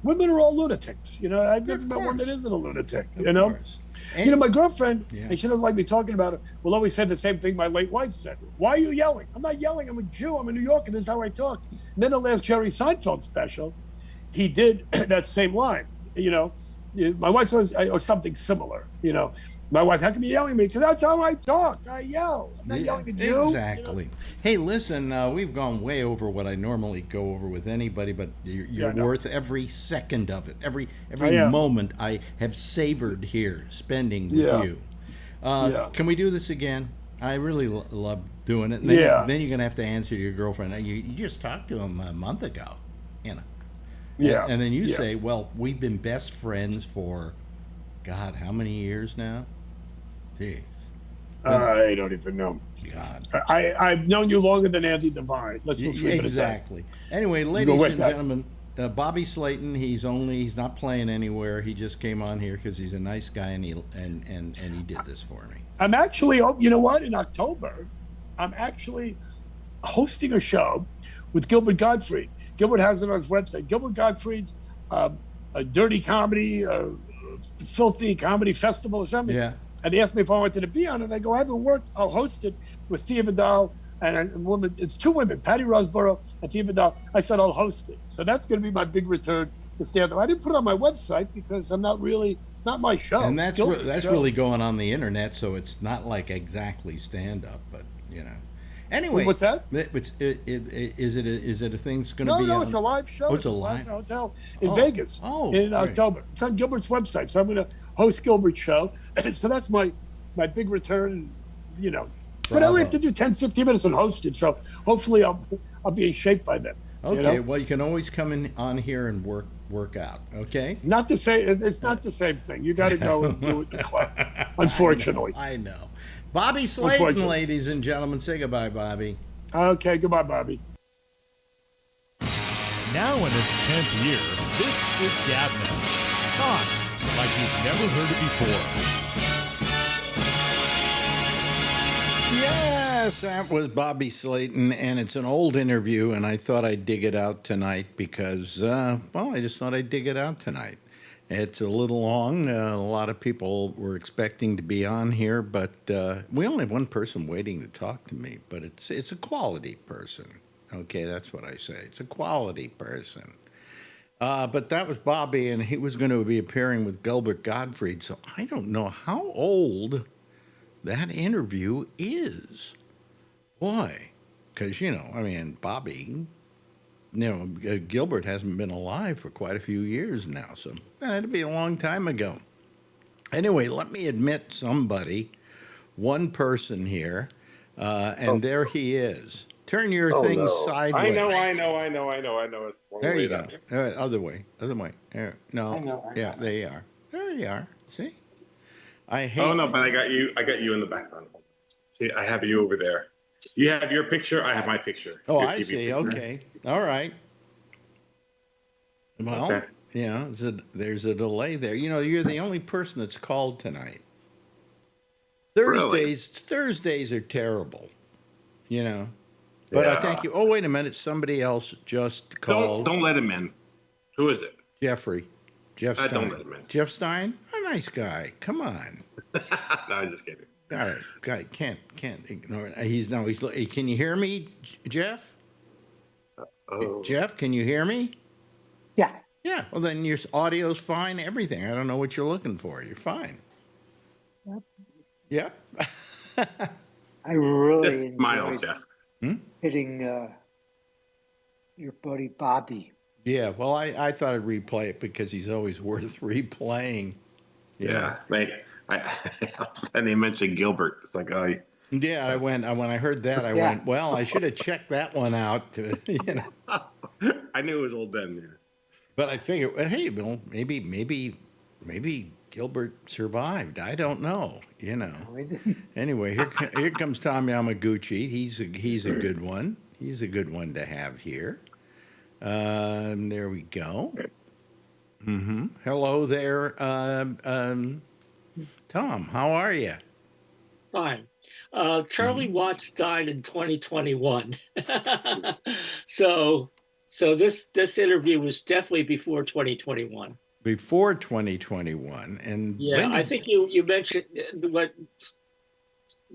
Speaker 3: women are all lunatics. I've never met one that isn't a lunatic. Of course. And, my girlfriend, and she doesn't like me talking about it, will always say the same thing my late wife said. Why are you yelling? I'm not yelling. I'm a Jew. I'm a New Yorker. This is how I talk. And then the last Jerry Seinfeld special, he did that same line. My wife says or something similar. My wife, how come you yelling at me? Because that's how I talk. I yell. I'm not yelling at you.
Speaker 2: Exactly. Hey, listen, we've gone way over what I normally go over with anybody, but you're worth every second of it. Every moment I have savored here, spending with you. Can we do this again? I really love doing it. And then you're going to have to answer to your girlfriend. You just talked to him a month ago,
Speaker 3: Yeah.
Speaker 2: And then you say, well, we've been best friends for, God, how many years now? Jeez.
Speaker 3: I don't even know.
Speaker 2: God.
Speaker 3: I've known you longer than Andy Devine. Let's leave it at that.
Speaker 2: Exactly. Anyway, ladies and gentlemen, Bobby Slayton. He's not playing anywhere. He just came on here because he's a nice guy, and he did this for me.
Speaker 3: I'm actually, you know what? In October, I'm actually hosting a show with Gilbert Gottfried. Gilbert has it on his website. Gilbert Gottfried's a dirty comedy, filthy comedy festival or something.
Speaker 2: Yeah.
Speaker 3: And they asked me if I wanted to be on it. I go, I haven't worked. I'll host it with Thea Vidal and a woman. It's two women, Patty Rosborough and Thea Vidal. I said, I'll host it. So that's going to be my big return to stand-up. I didn't put it on my website because I'm not my show.
Speaker 2: And that's really going on the internet, so it's not like exactly stand-up, but, Anyway,
Speaker 3: what's that?
Speaker 2: Is it a thing that's going to be?
Speaker 3: No, it's a live show.
Speaker 2: Oh, it's a live
Speaker 3: hotel in Vegas in October. It's on Gilbert's website, so I'm going to host Gilbert's show. So that's my big return. But I only have to do 10, 15 minutes and host it. So hopefully I'll be in shape by then.
Speaker 2: Okay, well you can always come on here and work out. Okay.
Speaker 3: Not to say it's not the same thing. You got to go and do it in the club. Unfortunately,
Speaker 2: I know. Bobby Slayton, ladies and gentlemen. Say goodbye, Bobby.
Speaker 3: Okay, goodbye, Bobby.
Speaker 1: Now in its 10th year, this is GabNet. Talk like you've never heard it before.
Speaker 2: Yes, that was Bobby Slayton, and it's an old interview, and I thought I'd dig it out tonight because, I just thought I'd dig it out tonight. It's a little long. A lot of people were expecting to be on here, but we only have one person waiting to talk to me. But it's a quality person. Okay, that's what I say. It's a quality person. But that was Bobby, and he was going to be appearing with Gilbert Gottfried. So I don't know how old that interview is. Boy, because Bobby. Gilbert hasn't been alive for quite a few years now, so that had to be a long time ago. Anyway, let me admit somebody, one person here, and there he is. Turn your thing sideways.
Speaker 4: I know. It's
Speaker 2: there you go. All right, other way. There. No. I know. Yeah, there you are. There you are. See? I hate.
Speaker 4: Oh no, but I got you in the background. See, I have you over there. You have your picture. I have my picture.
Speaker 2: Oh, I see. Picture. Okay. All right. Well, there's a delay there. You're the only person that's called tonight. Thursdays are terrible. But I thank you. Oh, wait a minute. Somebody else just called.
Speaker 4: Don't let him in. Who is it?
Speaker 2: Jeff Stein.
Speaker 4: Don't let him in.
Speaker 2: Jeff Stein? A nice guy. Come on.
Speaker 4: No, I'm just kidding.
Speaker 2: All right, guy can't ignore it. Can you hear me, Jeff? Jeff, can you hear me?
Speaker 5: Yeah.
Speaker 2: Yeah. Well, then your audio's fine. Everything. I don't know what you're looking for. You're fine. Yep.
Speaker 5: I really
Speaker 4: smile, Jeff.
Speaker 5: Hitting your buddy Bobby.
Speaker 2: Yeah. Well, I thought I'd replay it because he's always worth replaying.
Speaker 4: Yeah. And they mentioned Gilbert. It's like, oh.
Speaker 2: Yeah, when I heard that, I went, well, I should have checked that one out.
Speaker 4: I knew it was old Ben there.
Speaker 2: But I figure, well, hey, well, maybe Gilbert survived. I don't know. Anyway, here comes Tom Yamaguchi. He's a good one. He's a good one to have here. There we go. Hello there, Tom. How are you?
Speaker 6: Fine. Charlie Watts died in 2021. so this interview was definitely before 2021.
Speaker 2: Before 2021, and
Speaker 6: yeah, I think you mentioned what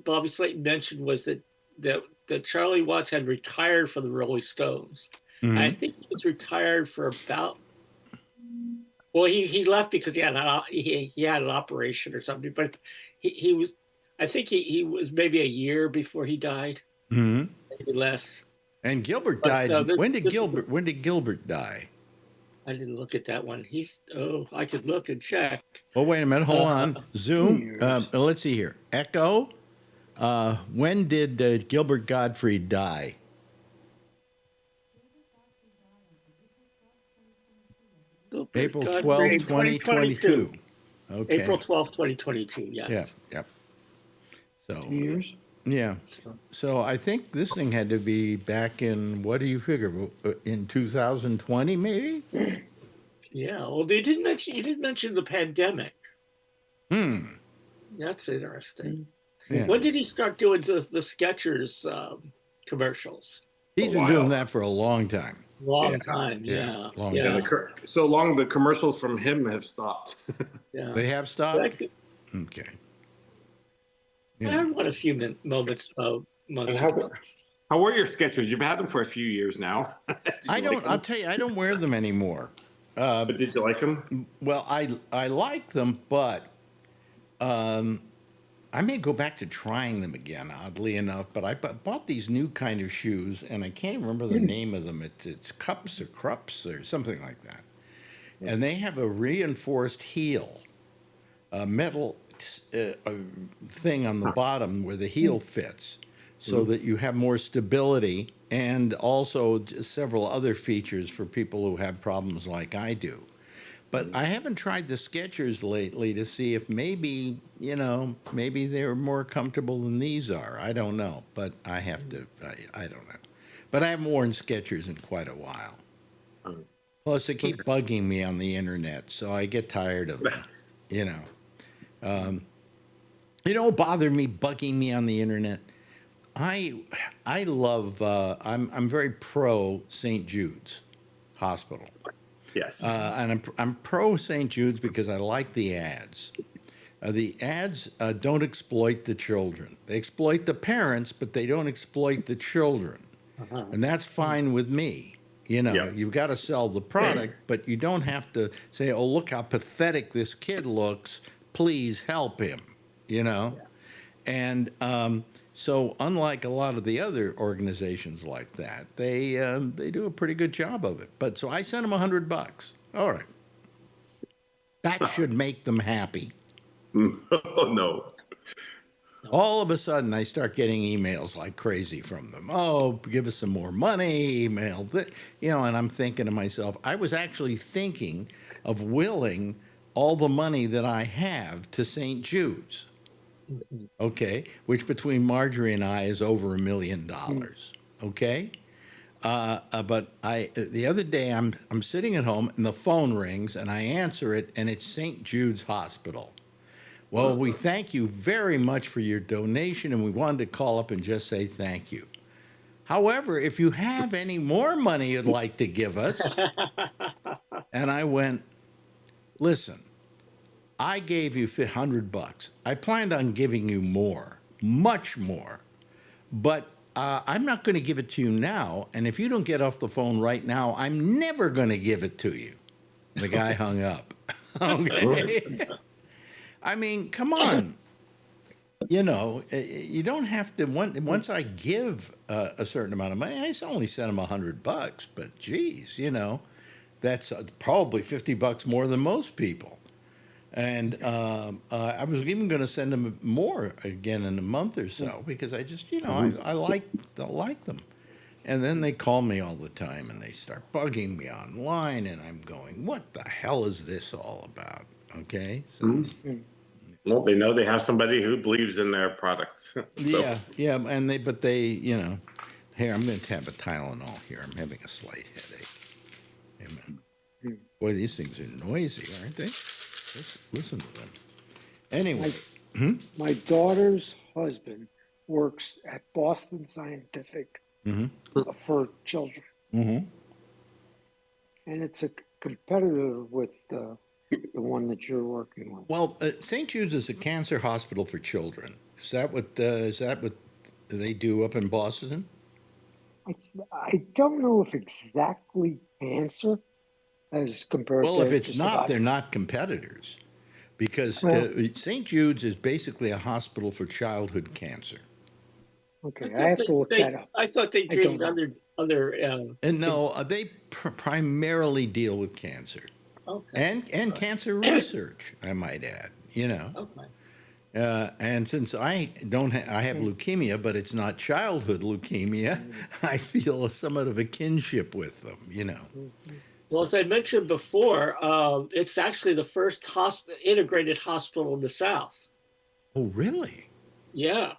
Speaker 6: Bobby Slayton mentioned was that Charlie Watts had retired from the Rolling Stones. I think he was retired for about. Well, he left because he had an operation or something, but he was. I think he was maybe a year before he died, maybe less.
Speaker 2: And Gilbert died. When did Gilbert die?
Speaker 6: I didn't look at that one. I could look and check.
Speaker 2: Oh, wait a minute. Hold on. Zoom. Let's see here. Echo. When did Gilbert Gottfried die? April 12th, 2022. Okay.
Speaker 6: April 12th, 2022, yes.
Speaker 2: Yeah, yep. So,
Speaker 5: 2 years?
Speaker 2: Yeah. So I think this thing had to be back in, what do you figure, in 2020 maybe?
Speaker 6: Yeah, well, you didn't mention the pandemic. That's interesting.
Speaker 2: Yeah.
Speaker 6: When did he start doing the Skechers commercials?
Speaker 2: He's been doing that for a long time.
Speaker 6: Long time, yeah.
Speaker 2: Long
Speaker 6: yeah.
Speaker 2: time.
Speaker 4: So long the commercials from him have stopped.
Speaker 6: Yeah.
Speaker 2: They have stopped? Okay.
Speaker 6: I had one a few months ago.
Speaker 4: How were your Skechers? You've had them for a few years now.
Speaker 2: I'll tell you, I don't wear them anymore.
Speaker 4: But did you like them?
Speaker 2: Well, I like them, but I may go back to trying them again, oddly enough. But I bought these new kind of shoes, and I can't remember the name of them. It's Cups or Crups or something like that. And they have a reinforced heel, a metal thing on the bottom where the heel fits, so that you have more stability, and also several other features for people who have problems like I do. But I haven't tried the Skechers lately to see if maybe they're more comfortable than these are. I don't know, but I have to. I don't know. But I haven't worn Skechers in quite a while. Plus, they keep bugging me on the internet, so I get tired of them. Bother me, bugging me on the internet. I love. I'm very pro St. Jude's Hospital.
Speaker 4: Yes.
Speaker 2: And I'm pro St. Jude's because I like the ads. The ads don't exploit the children. They exploit the parents, but they don't exploit the children. And that's fine with me. You've got to sell the product, but you don't have to say, oh, look how pathetic this kid looks. Please help him, And so unlike a lot of the other organizations like that, they do a pretty good job of it. But so I sent them $100. All right. That should make them happy.
Speaker 4: Oh, no.
Speaker 2: All of a sudden, I start getting emails like crazy from them. Oh, give us some more money, email. And I'm thinking to myself, I was actually thinking of willing all the money that I have to St. Jude's. Okay, which between Marjorie and I is over $1 million. Okay, but the other day I'm sitting at home and the phone rings and I answer it and it's St. Jude's Hospital. Well, we thank you very much for your donation and we wanted to call up and just say thank you. However, if you have any more money you'd like to give us, and I went, listen. I gave you $100. I planned on giving you more, much more, but I'm not going to give it to you now. And if you don't get off the phone right now, I'm never going to give it to you. The guy hung up. Okay. I mean, come on. You don't have to. Once I give a certain amount of money, I only send him $100. But geez, that's probably $50 more than most people. And I was even going to send them more again in a month or so because I just, I like them. And then they call me all the time and they start bugging me online, and I'm going, what the hell is this all about? Okay. So,
Speaker 4: Well, they know they have somebody who believes in their product. So,
Speaker 2: yeah. And they, here, I'm going to have a Tylenol here. I'm having a slight headache. Amen. Boy, these things are noisy, aren't they? Listen to them. Anyway.
Speaker 5: My daughter's husband works at Boston Scientific for children. And it's a competitor with the one that you're working with.
Speaker 2: Well, St. Jude's is a cancer hospital for children. Is that what they do up in Boston?
Speaker 5: I don't know if exactly cancer as compared to.
Speaker 2: Well, if it's not, they're not competitors, because St. Jude's is basically a hospital for childhood cancer.
Speaker 5: Okay, I have to look that up.
Speaker 6: I thought they treated other.
Speaker 2: And no, they primarily deal with cancer, and cancer research, I might add. And since I have leukemia, but it's not childhood leukemia, I feel somewhat of a kinship with them.
Speaker 6: Well, as I mentioned before, it's actually the first integrated hospital in the South.
Speaker 2: Oh, really?
Speaker 6: Yeah.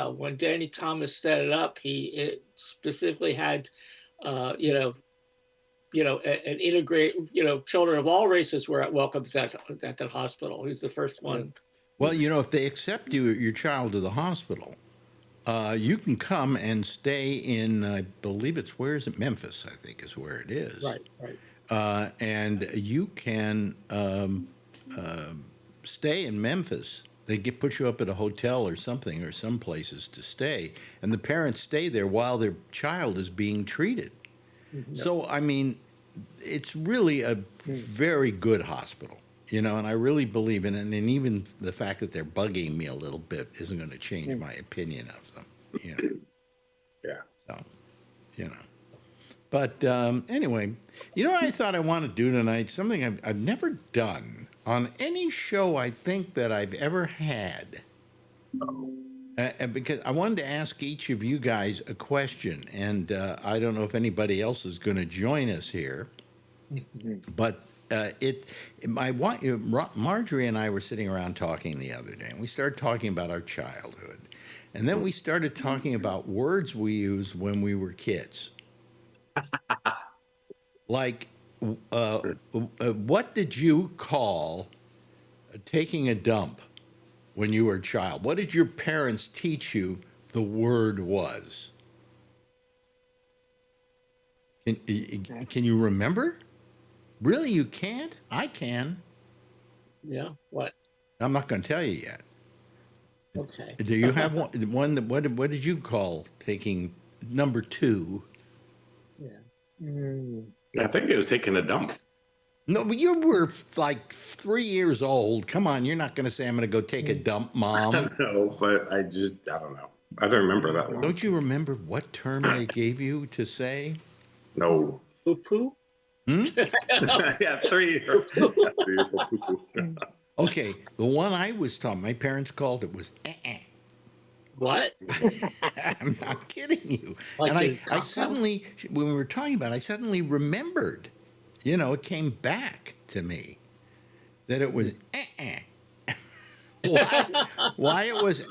Speaker 6: When Danny Thomas set it up, he specifically had, an integrate. Children of all races were welcome to that hospital. He's the first one.
Speaker 2: Well, if they accept your child to the hospital, you can come and stay in, I believe where is it? Memphis, I think is where it is.
Speaker 6: Right.
Speaker 2: And you can stay in Memphis. They put you up at a hotel or something, or some places to stay, and the parents stay there while their child is being treated. So, I mean, it's really a very good hospital, and I really believe in it. And even the fact that they're bugging me a little bit isn't going to change my opinion of them,
Speaker 4: Yeah.
Speaker 2: So, But anyway, what I thought I want to do tonight? Something I've never done on any show I think that I've ever had. Because I wanted to ask each of you guys a question, and I don't know if anybody else is going to join us here. But Marjorie and I were sitting around talking the other day, and we started talking about our childhood. And then we started talking about words we used when we were kids. Like, what did you call taking a dump when you were a child? What did your parents teach you the word was? Can you remember? Really, you can't? I can.
Speaker 6: Yeah. What?
Speaker 2: I'm not going to tell you yet.
Speaker 6: Okay.
Speaker 2: Do you have one that, what did you call taking number 2?
Speaker 4: I think it was taking a dump.
Speaker 2: No, but you were like 3 years old. Come on, you're not going to say, I'm going to go take a dump, Mom.
Speaker 4: No, but I don't know. I don't remember that one.
Speaker 2: Don't you remember what term they gave you to say?
Speaker 4: No.
Speaker 6: Poo-poo?
Speaker 4: Yeah, 3 years. Poo-poo.
Speaker 2: Okay, the one I was taught, my parents called it was
Speaker 6: What?
Speaker 2: I'm not kidding you.
Speaker 6: Like
Speaker 2: and I suddenly, when we were talking about it, I suddenly remembered, it came back to me that it was Why it was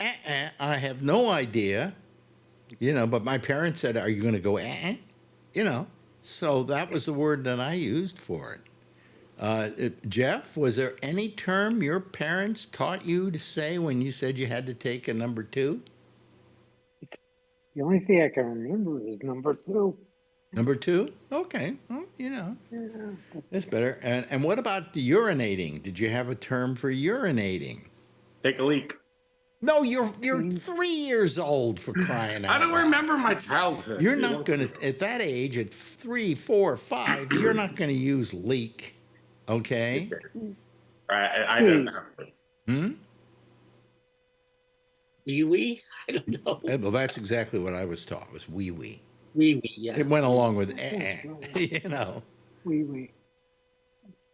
Speaker 2: I have no idea, but my parents said, are you going to go so that was the word that I used for it. Jeff, was there any term your parents taught you to say when you said you had to take a number 2?
Speaker 5: The only thing I can remember is number 2.
Speaker 2: Number 2? Okay. Well, that's better. And what about urinating? Did you have a term for urinating?
Speaker 4: Take a leak.
Speaker 2: No, you're 3 years old, for crying out loud.
Speaker 4: I don't remember my childhood.
Speaker 2: You're not going to, at that age, at 3, 4, 5, you're not going to use leak, okay?
Speaker 4: I don't know.
Speaker 6: Wee-wee? I don't know.
Speaker 2: Well, that's exactly what I was taught, was wee-wee.
Speaker 6: Wee-wee, yeah.
Speaker 2: It went along with
Speaker 5: Wee-wee.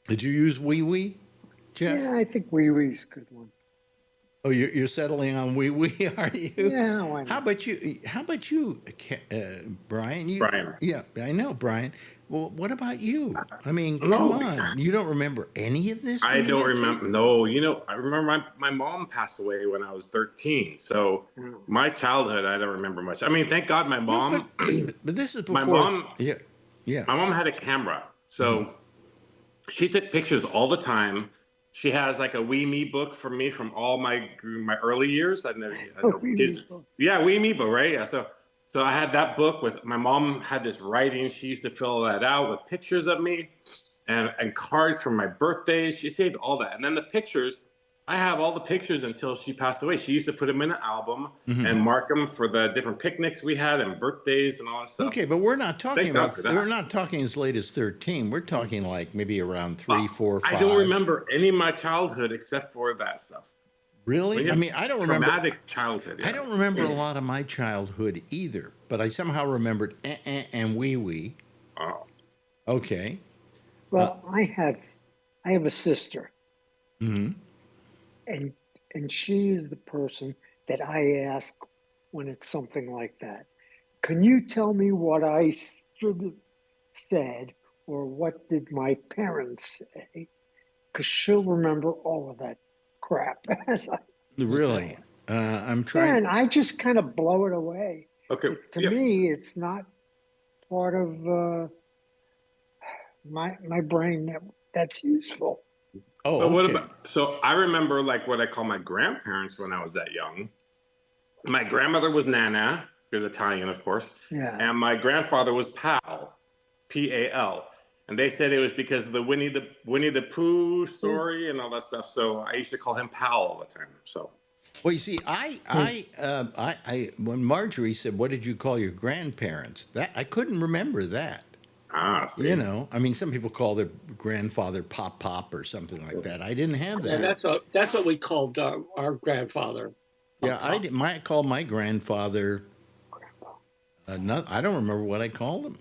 Speaker 2: Did you use wee-wee, Jeff?
Speaker 5: Yeah, I think wee-wee's a good one.
Speaker 2: Oh, you're settling on wee wee, are you?
Speaker 5: Yeah, why not?
Speaker 2: How about you? How about you, Brian?
Speaker 4: Brian.
Speaker 2: Yeah, I know, Brian. Well, what about you? I mean, come
Speaker 4: No,
Speaker 2: on. You don't remember any of this?
Speaker 4: I
Speaker 2: When you
Speaker 4: don't
Speaker 2: were a kid?
Speaker 4: remember. No, I remember my mom passed away when I was 13. So
Speaker 5: Mm.
Speaker 4: my childhood, I don't remember much. I mean, thank God my
Speaker 2: No,
Speaker 4: mom,
Speaker 2: but this is
Speaker 4: my
Speaker 2: before.
Speaker 4: mom,
Speaker 2: Yeah, yeah.
Speaker 4: my mom had a camera.
Speaker 2: Mhm.
Speaker 4: So she took pictures all the time. She has like a Wee Me book for me from all my early years. I know
Speaker 5: We
Speaker 4: kids.
Speaker 5: need both.
Speaker 4: Yeah, Wee Me book, right? Yeah. So I had that book with my mom had this writing. She used to fill that out with pictures of me and cards from my birthdays. She saved all that. And then the pictures, I have all the pictures until she passed away. She used to put them in an album and mark them for the different picnics we had and birthdays and all that stuff.
Speaker 2: Okay, but we're not talking
Speaker 4: Thank God
Speaker 2: about.
Speaker 4: for that.
Speaker 2: We're not talking as late as 13. We're talking like maybe around 3, 4, 5.
Speaker 4: I don't remember any of my childhood except for that stuff.
Speaker 2: Really? I mean, I don't remember.
Speaker 4: Traumatic childhood. Yeah.
Speaker 2: I don't remember a lot of my childhood either, but I somehow remembered and wee wee.
Speaker 4: Oh.
Speaker 2: Okay.
Speaker 5: Well, I have a sister,
Speaker 2: Hmm.
Speaker 5: and she is the person that I ask when it's something like that. Can you tell me what I should have said, or what did my parents say? Because she'll remember all of that crap.
Speaker 2: Really? I'm
Speaker 5: Yeah,
Speaker 2: trying.
Speaker 5: and I just kind of blow it away.
Speaker 4: Okay.
Speaker 5: To
Speaker 4: Yeah.
Speaker 5: me, it's not part of my brain that's useful.
Speaker 2: Oh,
Speaker 4: But what
Speaker 2: okay.
Speaker 4: about? So I remember like what I call my grandparents when I was that young. My grandmother was Nana, who's Italian, of course,
Speaker 5: Yeah.
Speaker 4: and my grandfather was Pal, Pal. And they said it was because of the Winnie the Pooh story and all that stuff. So I used to call him Pal all the time. So
Speaker 2: Well, you see, when Marjorie said, "What did you call your grandparents?" That I couldn't remember that.
Speaker 4: see.
Speaker 2: You know, I mean, some people call their grandfather Pop or something like that. I didn't have
Speaker 6: And
Speaker 2: that.
Speaker 6: that's what we called our grandfather.
Speaker 2: Yeah, I did. I called my grandfather. I don't remember what I called him.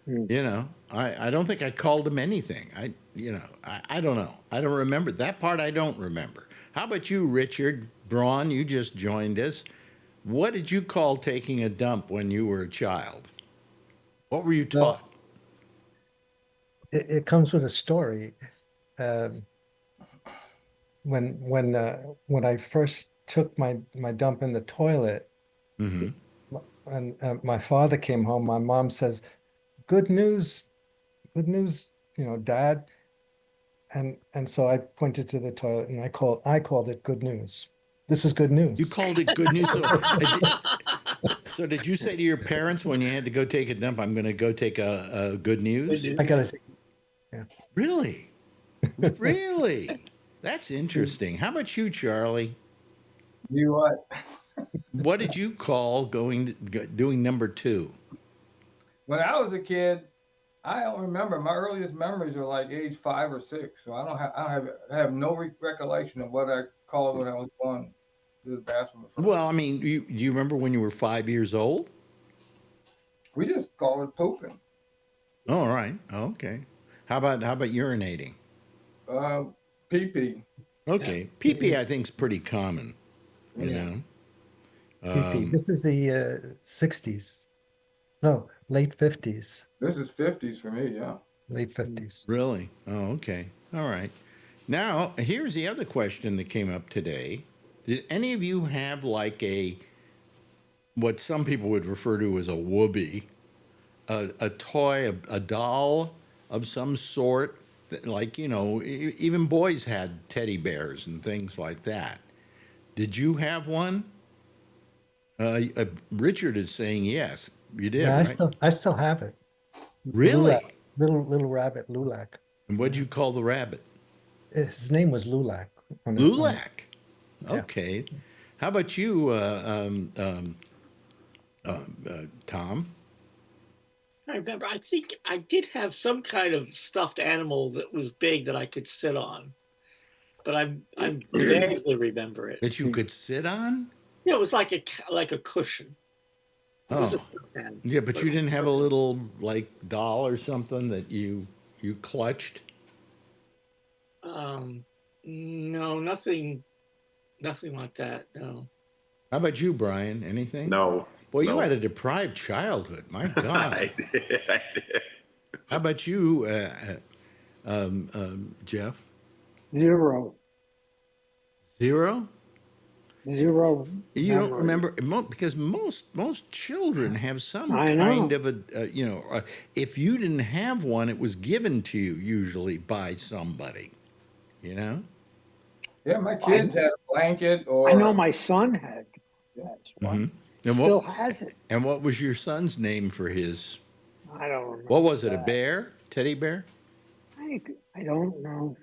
Speaker 2: You know, I don't think I called him anything. I don't know. I don't remember that part. I don't remember. How about you, Richard Braun? You just joined us. What did you call taking a dump when you were a child? What were you taught?
Speaker 7: It comes with a story. When I first took my dump in the toilet,
Speaker 2: Mm-hmm.
Speaker 7: and my father came home, my mom says, good news, Dad. And so I pointed to the toilet and I called it good news. This is good news.
Speaker 2: You called it good news. So did you say to your parents when you had to go take a dump, "I'm going to go take a good news"?
Speaker 7: I gotta.
Speaker 2: Really? Really? That's interesting. How about you, Charlie?
Speaker 8: You what?
Speaker 2: What did you call doing number 2?
Speaker 8: When I was a kid, I don't remember. My earliest memories are like age 5 or 6, so I have no recollection of what I called when I was going to the bathroom.
Speaker 2: Well, I mean, do you remember when you were 5 years old?
Speaker 8: We just called it pooping.
Speaker 2: Oh, all right. Okay. How about urinating?
Speaker 8: Pee-pee.
Speaker 2: Okay. Pee-pee, I think, is pretty common. You know.
Speaker 7: This is the 60s. No, late 50s.
Speaker 8: This is 50s for me, yeah.
Speaker 7: Late 50s.
Speaker 2: Really? Oh, okay. All right. Now, here's the other question that came up today. Did any of you have like what some people would refer to as a whoopee, a toy, a doll of some sort? Like, even boys had teddy bears and things like that. Did you have one? Richard is saying yes. You did,
Speaker 7: Yeah,
Speaker 2: right?
Speaker 7: I still have it.
Speaker 2: Really?
Speaker 7: Lulak. Little rabbit, Lulak.
Speaker 2: And what'd you call the rabbit?
Speaker 7: His name was Lulak.
Speaker 2: Lulak.
Speaker 7: Yeah.
Speaker 2: Okay. How about you, Tom?
Speaker 6: I remember. I think I did have some kind of stuffed animal that was big that I could sit on, but I vaguely remember it.
Speaker 2: That you could sit on?
Speaker 6: Yeah, it was like a cushion. It was
Speaker 2: Oh,
Speaker 6: a stuffed animal.
Speaker 2: yeah, but you didn't have a little like doll or something that you clutched?
Speaker 6: No, nothing nothing like that. No.
Speaker 2: How about you, Brian? Anything?
Speaker 4: No.
Speaker 2: Boy, you
Speaker 4: no.
Speaker 2: had a deprived childhood. My God.
Speaker 4: I did. I did.
Speaker 2: How about you, Jeff?
Speaker 5: Zero.
Speaker 2: Zero?
Speaker 5: Zero.
Speaker 2: You don't
Speaker 5: memory.
Speaker 2: remember because most children have some
Speaker 5: I
Speaker 2: kind
Speaker 5: know.
Speaker 2: of a if you didn't have one, it was given to you usually by somebody. You know.
Speaker 8: Yeah, my kids had a blanket or.
Speaker 5: I know my son had one.
Speaker 2: And
Speaker 5: Still has it.
Speaker 2: And what was your son's name for his?
Speaker 5: I don't remember.
Speaker 2: What was it? A
Speaker 5: that.
Speaker 2: bear? Teddy bear?
Speaker 5: I don't know.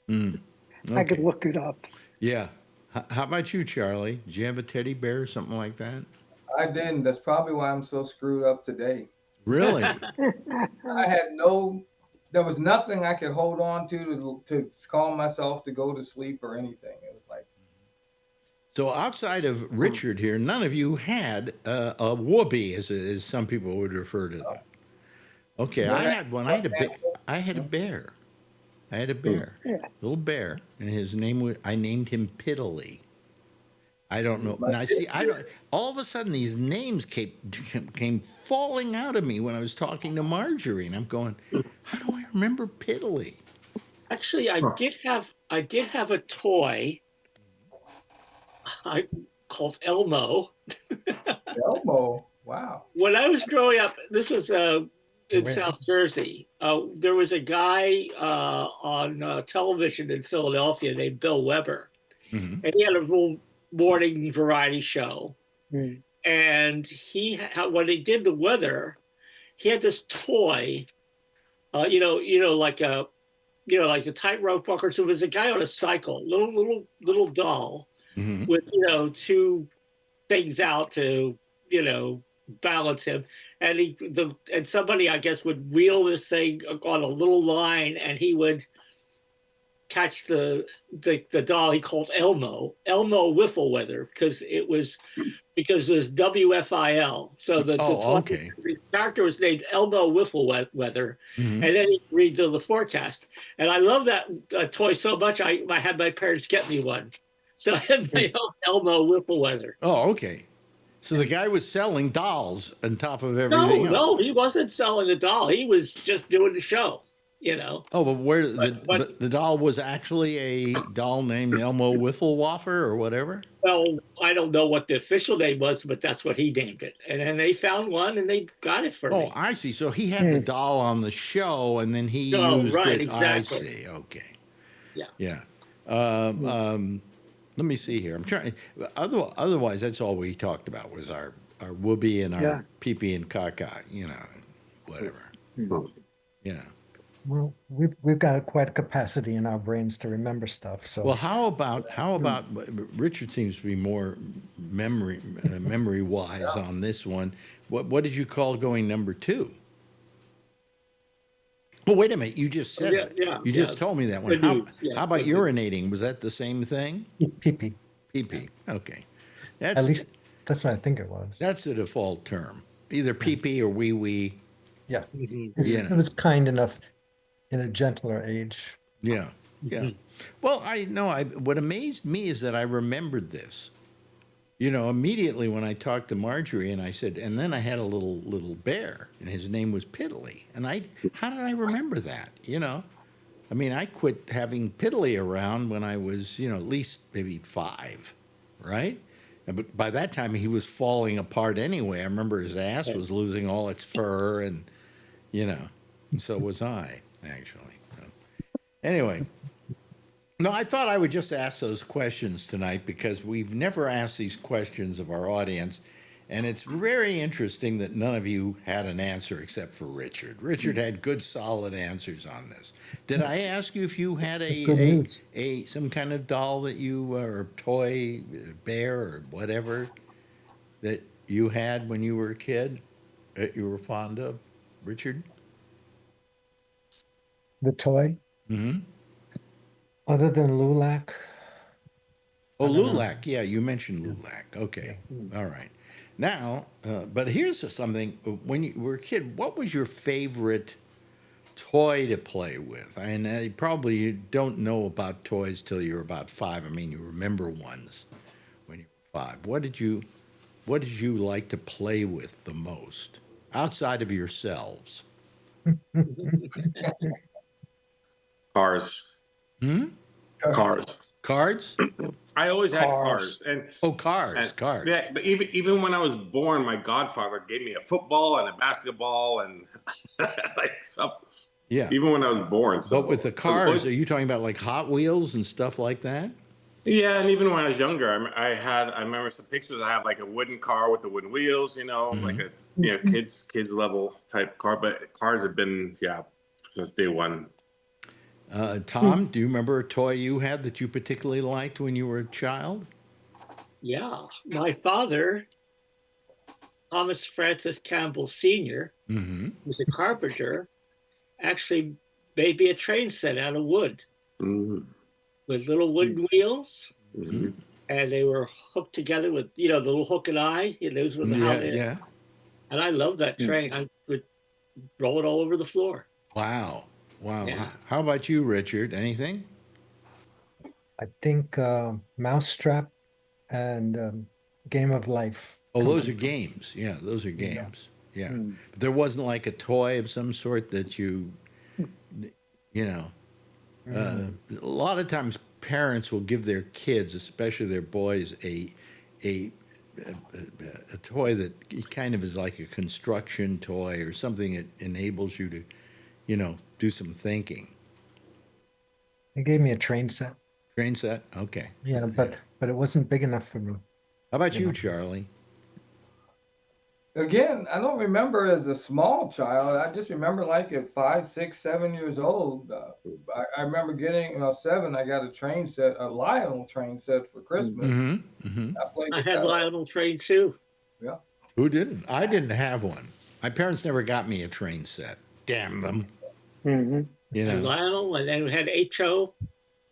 Speaker 2: Okay.
Speaker 5: I could look it up.
Speaker 2: Yeah. How about you, Charlie? Did you have a teddy bear or something like that?
Speaker 8: I didn't. That's probably why I'm so screwed up today.
Speaker 2: Really?
Speaker 8: I had there was nothing I could hold on to calm myself to go to sleep or anything. It was like.
Speaker 2: So outside of Richard here, none of you had a whoopee, as some people would refer to them. Okay, I had one. I had a bear. I had a bear. Little bear, and his name was. I named him Piddly. I don't know. Now see, I don't. All of a sudden, these names came falling out of me when I was talking to Marjorie, and I'm going, how do I remember Piddly?
Speaker 6: Actually, I did have a toy. I called Elmo.
Speaker 8: Elmo. Wow.
Speaker 6: When I was growing up, this was in South Jersey. There was a guy on television in Philadelphia named Bill Weber, and he had a little morning variety show. And when they did the weather, he had this toy, like the tightrope walker. So it was a guy on a cycle, little doll with two things out to balance him, and somebody I guess would wheel this thing on a little line, and he would catch the doll he called Elmo Wiffle Weather because it was WFIL. So the character was named Elmo Wiffle Weather, and then he'd read the forecast. And I love that toy so much. I had my parents get me one, so I had my own Elmo Wiffle Weather.
Speaker 2: Oh, okay. So the guy was selling dolls on top of everything else.
Speaker 6: No, he wasn't selling the doll. He was just doing the show.
Speaker 2: Oh, but the doll was actually a doll named Elmo Wifflewaffer or whatever?
Speaker 6: Well, I don't know what the official name was, but that's what he named it. And then they found one and they got it for me.
Speaker 2: Oh, I see. So he had the doll on the show and then he used it. Exactly. I see. Okay. Yeah. Let me see here. I'm trying. Otherwise, that's all we talked about was our whoopee and our pee-pee and caca, whatever.
Speaker 7: Well, we've got quite a capacity in our brains to remember stuff. So
Speaker 2: well, how about Richard seems to be more memory wise on this one. What did you call going number 2? Well, wait a minute. You just said that. You just told me that one. How about urinating? Was that the same thing?
Speaker 7: Pee-pee.
Speaker 2: Pee-pee. Okay.
Speaker 7: At least that's what I think it was.
Speaker 2: That's the default term. Either pee-pee or wee-wee.
Speaker 7: Yeah. It was kind enough in a gentler age.
Speaker 2: Yeah. Well, what amazed me is that I remembered this. Immediately when I talked to Marjorie and I said, and then I had a little bear and his name was Piddly. And how did I remember that? I mean, I quit having Piddly around when I was, at least maybe 5, right? But by that time he was falling apart anyway. I remember his ass was losing all its fur and, and so was I, actually. Anyway. No, I thought I would just ask those questions tonight because we've never asked these questions of our audience, and it's very interesting that none of you had an answer except for Richard. Richard had good, solid answers on this. Did I ask you if you had some kind of doll that you or toy, bear or whatever that you had when you were a kid that you were fond of, Richard?
Speaker 7: The toy? Mm-hmm. Other than Lulac?
Speaker 2: Oh, Lulac. Yeah, you mentioned Lulac. Okay. All right. Now, but here's something. When you were a kid, what was your favorite toy to play with? And you probably don't know about toys till you're about 5. I mean, you remember ones when you were 5. What did you like to play with the most outside of yourselves?
Speaker 4: Cars. Cars.
Speaker 2: Cards?
Speaker 4: I always had cars.
Speaker 2: Cars.
Speaker 4: Yeah, but even when I was born, my godfather gave me a football and a basketball and like stuff.
Speaker 2: Yeah.
Speaker 4: Even when I was born. So
Speaker 2: But with the cars, are you talking about like Hot Wheels and stuff like that?
Speaker 4: yeah, and even when I was younger, I remember some pictures. I have like a wooden car with the wooden wheels, like a kids level type car. But cars have been since day one.
Speaker 2: Tom, do you remember a toy you had that you particularly liked when you were a child?
Speaker 6: Yeah, my father, Thomas Francis Campbell Sr., who's a carpenter, actually made me a train set out of wood with little wooden wheels, and they were hooked together with the little hook and eye. Those were the And I love that train. I would roll it all over the floor.
Speaker 2: Wow.
Speaker 6: Yeah.
Speaker 2: How about you, Richard? Anything?
Speaker 7: I think Mousetrap and Game of Life.
Speaker 2: Oh, those are games. Yeah, those are games. Yeah. But there wasn't like a toy of some sort that a lot of times parents will give their kids, especially their boys, a toy that kind of is like a construction toy or something that enables you to, do some thinking.
Speaker 7: They gave me a train set.
Speaker 2: Train set? Okay.
Speaker 7: Yeah, but it wasn't big enough for me.
Speaker 2: How about you, Charlie?
Speaker 8: Again, I don't remember as a small child. I just remember like at 5, 6, 7 years old. I remember getting 7. I got a Lionel train set for Christmas.
Speaker 6: I had Lionel train too.
Speaker 2: Yeah. Who didn't? I didn't have one. My parents never got me a train set. Damn them.
Speaker 6: And Lionel, and then we had HO.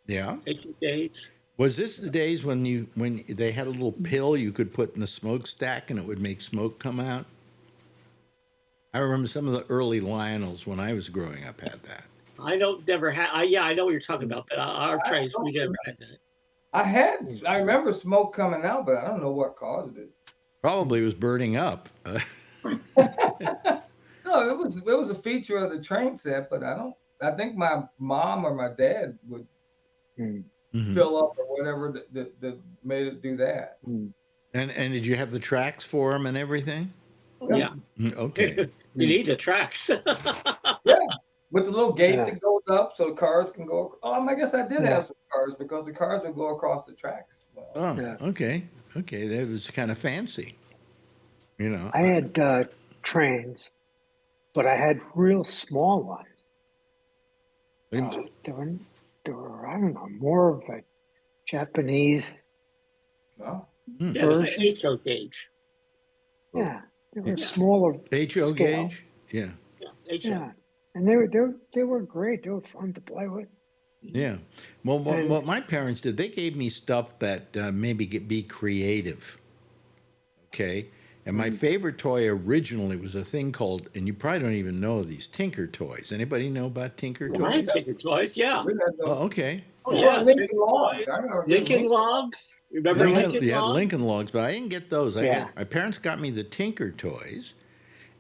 Speaker 2: Yeah.
Speaker 6: HO days.
Speaker 2: Was this the days when they had a little pill you could put in the smokestack and it would make smoke come out? I remember some of the early Lionels when I was growing up had that.
Speaker 6: I know what you're talking about, but our trains, we never had that.
Speaker 8: I remember smoke coming out, but I don't know what caused it.
Speaker 2: Probably was burning up.
Speaker 8: No, it was a feature of the train set, but I think my mom or my dad would fill up or whatever that made it do that.
Speaker 2: And did you have the tracks for them and everything?
Speaker 6: Yeah.
Speaker 2: Okay.
Speaker 6: You need the tracks.
Speaker 8: Yeah, with the little gate that goes up so the cars can go. I guess I did have some cars because the cars would go across the tracks.
Speaker 2: Okay. That was kind of fancy.
Speaker 5: I had trains, but I had real small ones. They were, I don't know, more of a Japanese version.
Speaker 6: The HO gauge.
Speaker 5: Yeah, they were smaller.
Speaker 2: HO gauge? Yeah.
Speaker 5: Yeah, and they were great. They were fun to play with.
Speaker 2: Yeah. Well, what my parents did, they gave me stuff that maybe could be creative. Okay. And my favorite toy originally was a thing called, and you probably don't even know these, Tinker Toys. Anybody know about Tinker Toys?
Speaker 6: I had Tinker Toys, yeah.
Speaker 2: Oh, okay.
Speaker 6: Oh, yeah.
Speaker 8: Lincoln Logs.
Speaker 6: Lincoln Logs. Remember Lincoln Logs?
Speaker 2: Lincoln Logs, but I didn't get those. My parents got me the Tinker Toys.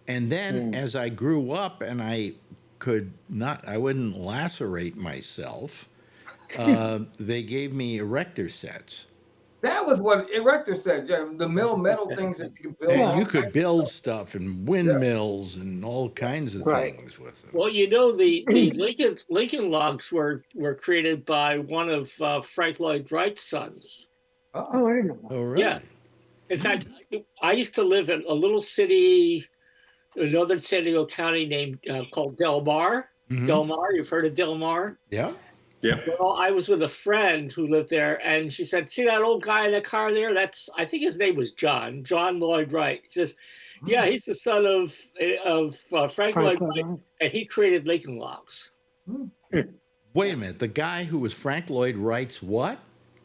Speaker 2: And then as I grew up and I wouldn't lacerate myself, they gave me erector sets.
Speaker 8: That was what erector said. The metal things that you could build.
Speaker 2: And you could build stuff and windmills and all kinds of things with them.
Speaker 6: Well, the Lincoln Logs were created by one of Frank Lloyd Wright's sons.
Speaker 5: Oh, I didn't know that.
Speaker 2: Oh, really?
Speaker 6: Yeah. In fact, I used to live in a little city in northern San Diego County named called Del Mar. Del Mar, you've heard of Del Mar?
Speaker 2: Yeah.
Speaker 4: Yeah.
Speaker 6: Well, I was with a friend who lived there, and she said, "See that old guy in the car there? I think his name was John Lloyd Wright." She says, "Yeah, he's the son of Frank Lloyd Wright, and he created Lincoln Logs."
Speaker 2: Wait a minute, the guy who was Frank Lloyd Wright's what?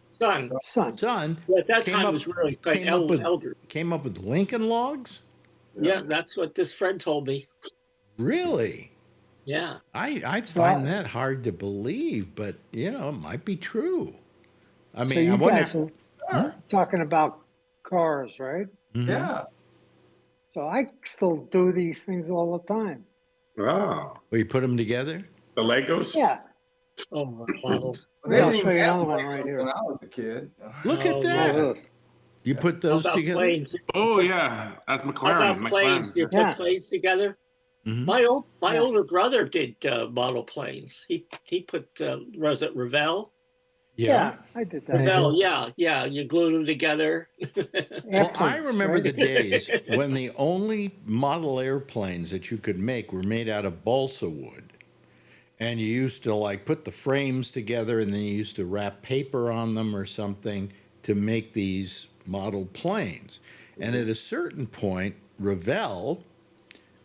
Speaker 6: Son.
Speaker 2: Well,
Speaker 6: at that time was really quite elder.
Speaker 2: Came up with Lincoln Logs?
Speaker 6: Yeah, that's what this friend told me.
Speaker 2: Really?
Speaker 6: Yeah.
Speaker 2: I find that hard to believe, but it might be true. I mean,
Speaker 5: so you
Speaker 2: I wonder.
Speaker 5: guys are talking about cars, right?
Speaker 8: Yeah.
Speaker 5: So I still do these things all the time.
Speaker 4: Wow.
Speaker 2: Well, you put them together?
Speaker 4: The Legos?
Speaker 5: Yeah.
Speaker 6: Oh, models.
Speaker 8: They
Speaker 5: I'll
Speaker 8: didn't
Speaker 5: show
Speaker 8: even
Speaker 5: you
Speaker 8: have
Speaker 5: another one
Speaker 8: Legos
Speaker 5: right
Speaker 8: when
Speaker 5: here.
Speaker 8: I was a kid.
Speaker 2: Look at
Speaker 6: Oh,
Speaker 2: that.
Speaker 5: How's this?
Speaker 2: You put
Speaker 6: How
Speaker 2: those
Speaker 6: about
Speaker 2: together?
Speaker 6: planes?
Speaker 4: Oh, yeah. That's
Speaker 6: How
Speaker 4: McLaren.
Speaker 6: about planes? You put
Speaker 5: Yeah.
Speaker 6: planes together?
Speaker 2: Mhm.
Speaker 6: My older brother did model planes. He put was it Revell?
Speaker 5: Yeah, I did that.
Speaker 6: Revell, yeah. You glued them together.
Speaker 2: Well, I
Speaker 5: Airplanes,
Speaker 2: remember
Speaker 5: right?
Speaker 2: the days when the only model airplanes that you could make were made out of balsa wood. And you used to like put the frames together and then you used to wrap paper on them or something to make these model planes. And at a certain point, Revell,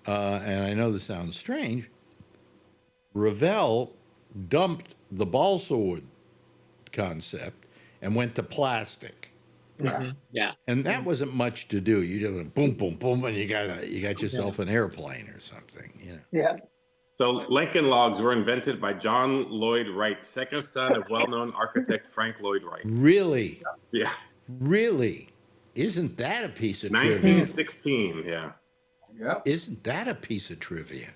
Speaker 2: and I know this sounds strange, Revell dumped the balsa wood concept and went to plastic.
Speaker 6: Yeah.
Speaker 2: And that wasn't much to do. You just went boom, boom, boom, and you got yourself an airplane or something.
Speaker 5: Yeah.
Speaker 4: So Lincoln Logs were invented by John Lloyd Wright, second son of well-known architect Frank Lloyd Wright.
Speaker 2: Really?
Speaker 4: Yeah.
Speaker 2: Really? Isn't that a piece of trivia?
Speaker 4: 1916, yeah.
Speaker 8: Yep.
Speaker 2: Isn't that a piece of trivia?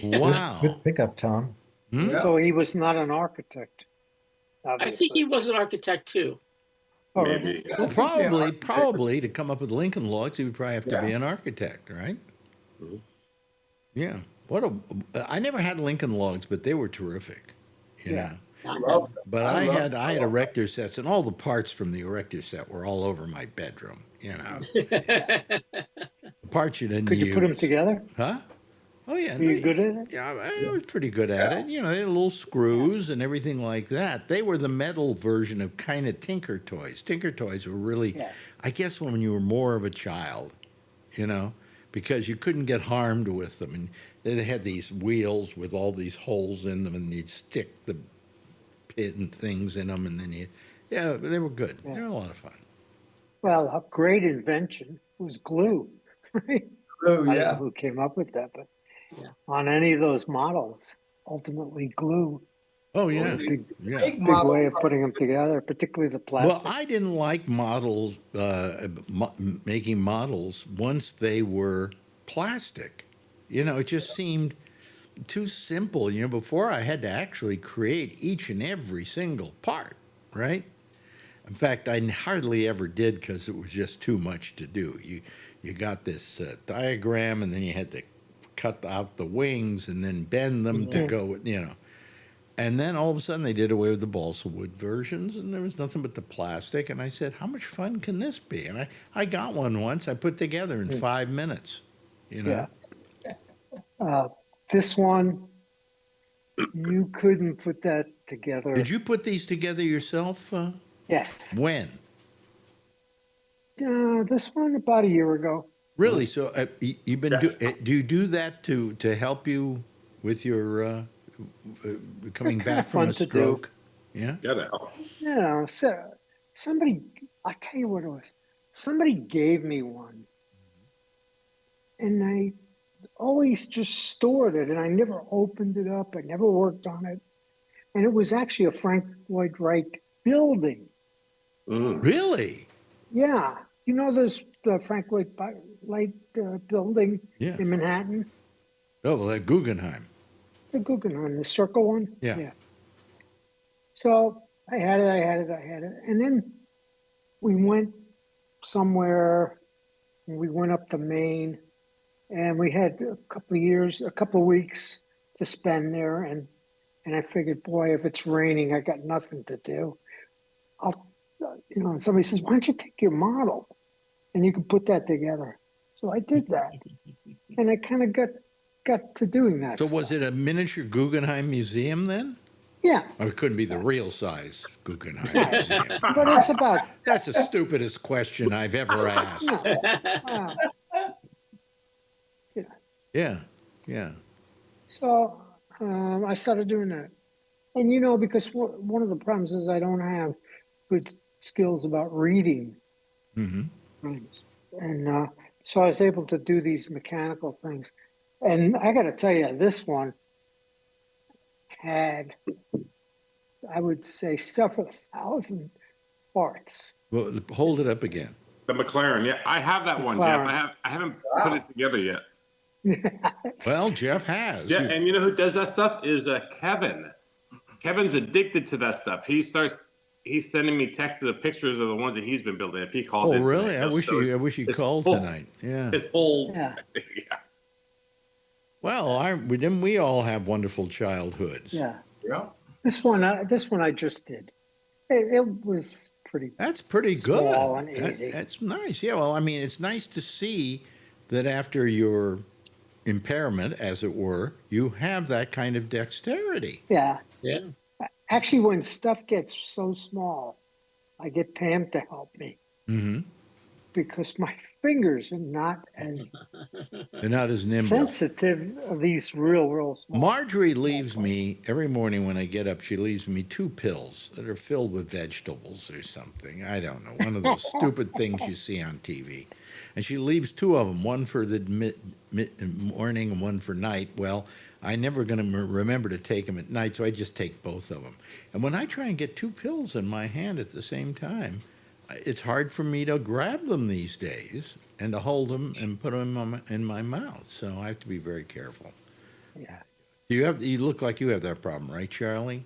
Speaker 2: Wow.
Speaker 7: Good pickup, Tom.
Speaker 8: Yeah.
Speaker 5: So he was not an architect.
Speaker 6: I think
Speaker 5: Obviously.
Speaker 6: he was an architect too.
Speaker 5: Oh,
Speaker 4: Maybe.
Speaker 2: Well, probably to come up with Lincoln Logs, he would probably have to be an architect, right?
Speaker 4: Mhm.
Speaker 2: Yeah. I never had Lincoln Logs, but they were terrific. You know.
Speaker 8: Love them.
Speaker 2: But I had erector sets, and all the parts from the erector set were all over my bedroom. The parts you didn't
Speaker 5: Could you
Speaker 2: use.
Speaker 5: put them together?
Speaker 2: Huh? Oh yeah.
Speaker 5: Were you good at it?
Speaker 2: Yeah, I was pretty good at it. They had little screws and everything like that. They were the metal version of kind of Tinker Toys. Tinker Toys were really, I guess, when you were more of a child, because you couldn't get harmed with them. And they had these wheels with all these holes in them, and you'd stick the pin things in them, and then they were good. They were a lot of fun.
Speaker 5: Well, a great invention was glue. Right?
Speaker 8: Oh,
Speaker 5: I don't know
Speaker 8: yeah.
Speaker 5: who came up with that, but on any of those models, ultimately glue
Speaker 2: Oh
Speaker 5: was
Speaker 2: yeah,
Speaker 5: a big
Speaker 8: Big
Speaker 5: way of putting them together, particularly the
Speaker 2: Well,
Speaker 5: plastic.
Speaker 2: I didn't like models, making models once they were plastic. It just seemed too simple. Before I had to actually create each and every single part, right? In fact, I hardly ever did because it was just too much to do. You got this diagram, and then you had to cut out the wings and then bend them to go with, And then all of a sudden they did away with the balsa wood versions, and there was nothing but the plastic. And I said, how much fun can this be? And I got one once I put together in 5 minutes,
Speaker 5: Yeah. This one, you couldn't put that together.
Speaker 2: Did you put these together yourself?
Speaker 5: Yes.
Speaker 2: When?
Speaker 5: This one about a year ago.
Speaker 2: Really? So you've been do you do that to help you with your coming back from
Speaker 5: fun
Speaker 2: a
Speaker 5: to do.
Speaker 2: stroke? Yeah.
Speaker 4: Gotta help.
Speaker 5: So somebody, I'll tell you what it was. Somebody gave me one, and I always just stored it, and I never opened it up. I never worked on it, and it was actually a Frank Lloyd Wright building.
Speaker 2: Really?
Speaker 5: Yeah, there's the Frank Lloyd Wright building in Manhattan.
Speaker 2: Oh, well, at Guggenheim.
Speaker 5: The Guggenheim, the circle one.
Speaker 2: Yeah.
Speaker 5: So I had it. And then we went somewhere, and we went up to Maine, and we had a couple of weeks to spend there. And I figured, boy, if it's raining, I got nothing to do. And somebody says, why don't you take your model and you can put that together? So I did that. And I kind of got to doing that.
Speaker 2: So was it a miniature Guggenheim museum then?
Speaker 5: Yeah.
Speaker 2: Or it couldn't be the real size Guggenheim museum.
Speaker 5: But it's about.
Speaker 2: That's the stupidest question I've ever asked. Yeah.
Speaker 5: So I started doing that. And, because one of the problems is I don't have good skills about reading things. And so I was able to do these mechanical things. And I got to tell you, this one had, I would say, several thousand parts.
Speaker 2: Well, hold it up again.
Speaker 4: The McLaren, yeah, I have that one, Jeff. I haven't put it together yet.
Speaker 2: Well, Jeff has.
Speaker 4: Yeah, and you know who does that stuff is Kevin. Kevin's addicted to that stuff. He's sending me texts of the pictures of the ones that he's been building. If he calls,
Speaker 2: oh really? I wish he called tonight. Yeah.
Speaker 4: His whole.
Speaker 5: Yeah.
Speaker 4: Yeah.
Speaker 2: Well, we all have wonderful childhoods.
Speaker 5: Yeah.
Speaker 8: Yeah.
Speaker 5: This one I just did. It was pretty.
Speaker 2: That's pretty good.
Speaker 5: Small and easy.
Speaker 2: That's nice. Yeah. Well, I mean, it's nice to see that after your impairment, as it were, you have that kind of dexterity.
Speaker 5: Yeah.
Speaker 6: Yeah.
Speaker 5: Actually, when stuff gets so small, I get Pam to help me.
Speaker 2: Mm-hmm.
Speaker 5: Because my fingers are not as
Speaker 2: They're not as nimble.
Speaker 5: sensitive of these real small.
Speaker 2: Marjorie leaves me every morning when I get up. She leaves me 2 pills that are filled with vegetables or something. I don't know, one of those stupid things you see on TV. And she leaves 2 of them, one for the morning and one for night. Well, I never going to remember to take them at night, so I just take both of them. And when I try and get 2 pills in my hand at the same time, it's hard for me to grab them these days and to hold them and put them in my mouth. So I have to be very careful.
Speaker 5: Yeah.
Speaker 2: You look like you have that problem, right, Charlie?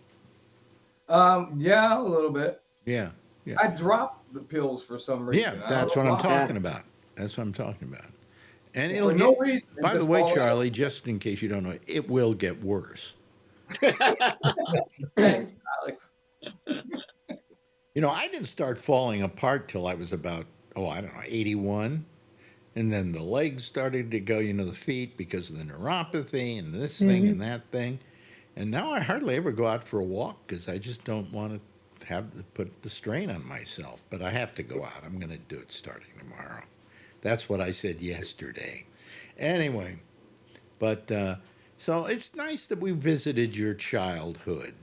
Speaker 8: Yeah, a little bit.
Speaker 2: Yeah.
Speaker 8: I dropped the pills for some reason.
Speaker 2: Yeah, that's what I'm talking about. That's what I'm talking about. And it'll
Speaker 8: For
Speaker 2: get,
Speaker 8: no reason.
Speaker 2: by the way, Charlie, just in case you don't know, it will get worse.
Speaker 8: Thanks, Alex.
Speaker 2: You know, I didn't start falling apart till I was about, 81. And then the legs started to go, the feet because of the neuropathy and this thing and that thing. And now I hardly ever go out for a walk because I just don't want to put the strain on myself. But I have to go out. I'm going to do it starting tomorrow. That's what I said yesterday. Anyway, but so it's nice that we visited your childhood.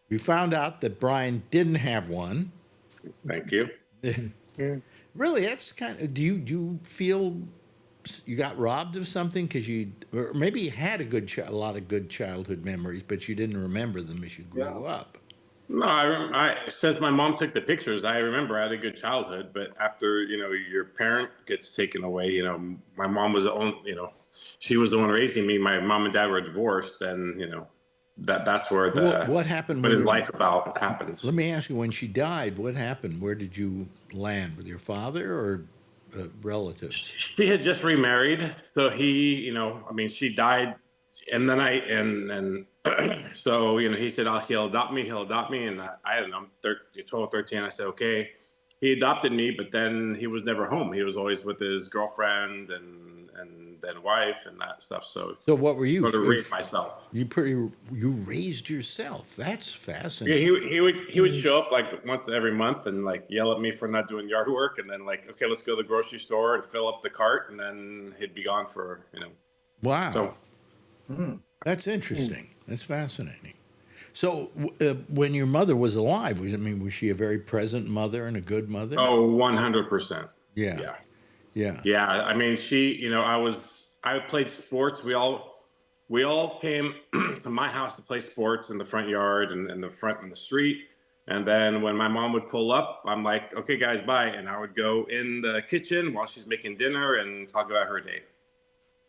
Speaker 2: We found out that Brian didn't have one.
Speaker 4: Thank you.
Speaker 2: Really, that's kind of. Do you feel you got robbed of something because or maybe you had a lot of good childhood memories, but you didn't remember them as you grew up?
Speaker 4: No, since my mom took the pictures, I remember I had a good childhood. But after your parent gets taken away, my mom was she was the one raising me. My mom and dad were divorced, and that's where
Speaker 2: what happened
Speaker 4: when his life about happens.
Speaker 2: Let me ask you, when she died, what happened? Where did you land, with your father or relatives?
Speaker 4: She had just remarried, so he, she died, and then so he said, he'll adopt me, and I don't know, I'm 12, 13. I said, okay. He adopted me, but then he was never home. He was always with his girlfriend and then wife and that stuff. So
Speaker 2: what were you?
Speaker 4: To raise myself.
Speaker 2: You raised yourself. That's fascinating.
Speaker 4: Yeah, he would show up like once every month and like yell at me for not doing yard work, and then like, okay, let's go to the grocery store and fill up the cart, and then he'd be gone for
Speaker 2: Wow.
Speaker 4: So
Speaker 2: that's interesting. That's fascinating. So when your mother was alive, was she a very present mother and a good mother?
Speaker 4: Oh, 100%.
Speaker 2: Yeah.
Speaker 4: Yeah. I mean, I played sports. We all came to my house to play sports in the front yard and in the front in the street. And then when my mom would pull up, I'm like, okay, guys, bye. And I would go in the kitchen while she's making dinner and talk about her day.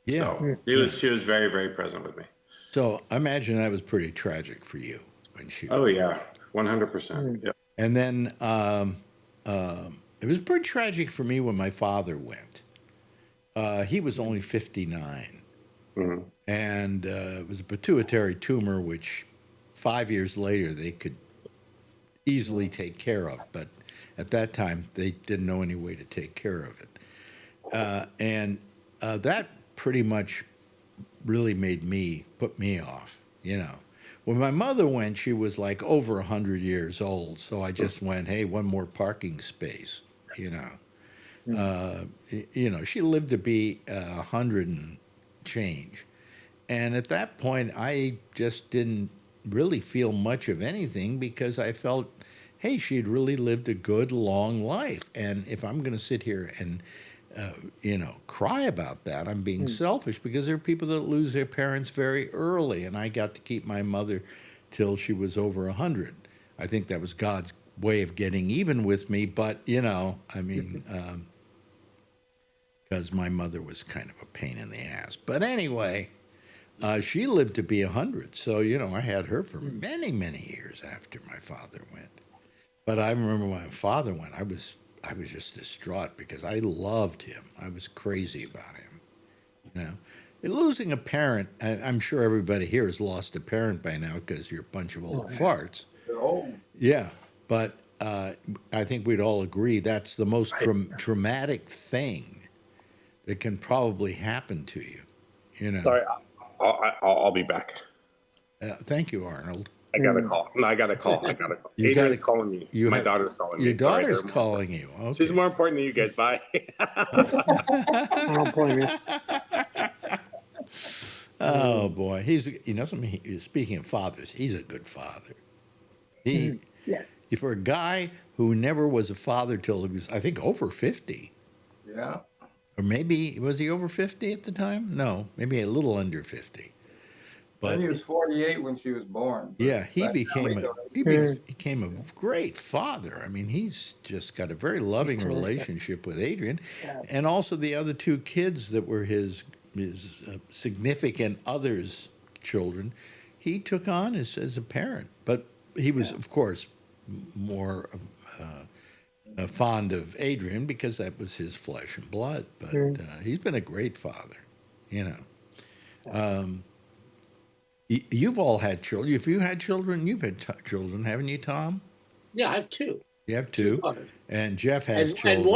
Speaker 2: Yeah.
Speaker 4: So she was very, very present with me.
Speaker 2: So I imagine that was pretty tragic for you when she.
Speaker 4: Oh yeah, 100%. Yeah.
Speaker 2: And then it was pretty tragic for me when my father went. He was only 59, and it was a pituitary tumor, which 5 years later they could easily take care of, but at that time they didn't know any way to take care of it, and that pretty much really put me off. When my mother went, she was like over 100 years old, so I just went, hey, one more parking space. She lived to be 100 and change, and at that point I just didn't really feel much of anything because I felt, hey, she had really lived a good long life, and if I'm going to sit here and cry about that. I'm being selfish because there are people that lose their parents very early, and I got to keep my mother till she was over 100. I think that was God's way of getting even with me, but because my mother was kind of a pain in the ass. But anyway, she lived to be 100, so I had her for many, many years after my father went. But I remember when my father went, I was just distraught because I loved him. I was crazy about him. And losing a parent, I'm sure everybody here has lost a parent by now because you're a bunch of old farts.
Speaker 8: They're old.
Speaker 2: Yeah, but I think we'd all agree that's the most traumatic thing that can probably happen to you.
Speaker 4: Sorry, I'll be back.
Speaker 2: Thank you, Arnold.
Speaker 4: I got a call. No, I got a call. Adrian's calling me. My daughter's calling me.
Speaker 2: Your daughter's calling you. Okay.
Speaker 4: She's more important than you guys. Bye.
Speaker 5: I don't blame you.
Speaker 2: Oh boy, he's speaking of fathers, he's a good father. For a guy who never was a father till he was, I think, over 50.
Speaker 8: Yeah.
Speaker 2: Or maybe was he over 50 at the time? No, maybe a little under 50. But
Speaker 8: he was 48 when she was born.
Speaker 2: Yeah, he became a great father. I mean, he's just got a very loving relationship with Adrian, and also the other two kids that were his significant others' children. He took on as a parent, but he was, of course, more fond of Adrian because that was his flesh and blood. But he's been a great father, You've all had children. If you had children, you've had children, haven't you, Tom?
Speaker 6: Yeah, I have two.
Speaker 2: You have two, and Jeff has children.
Speaker 6: And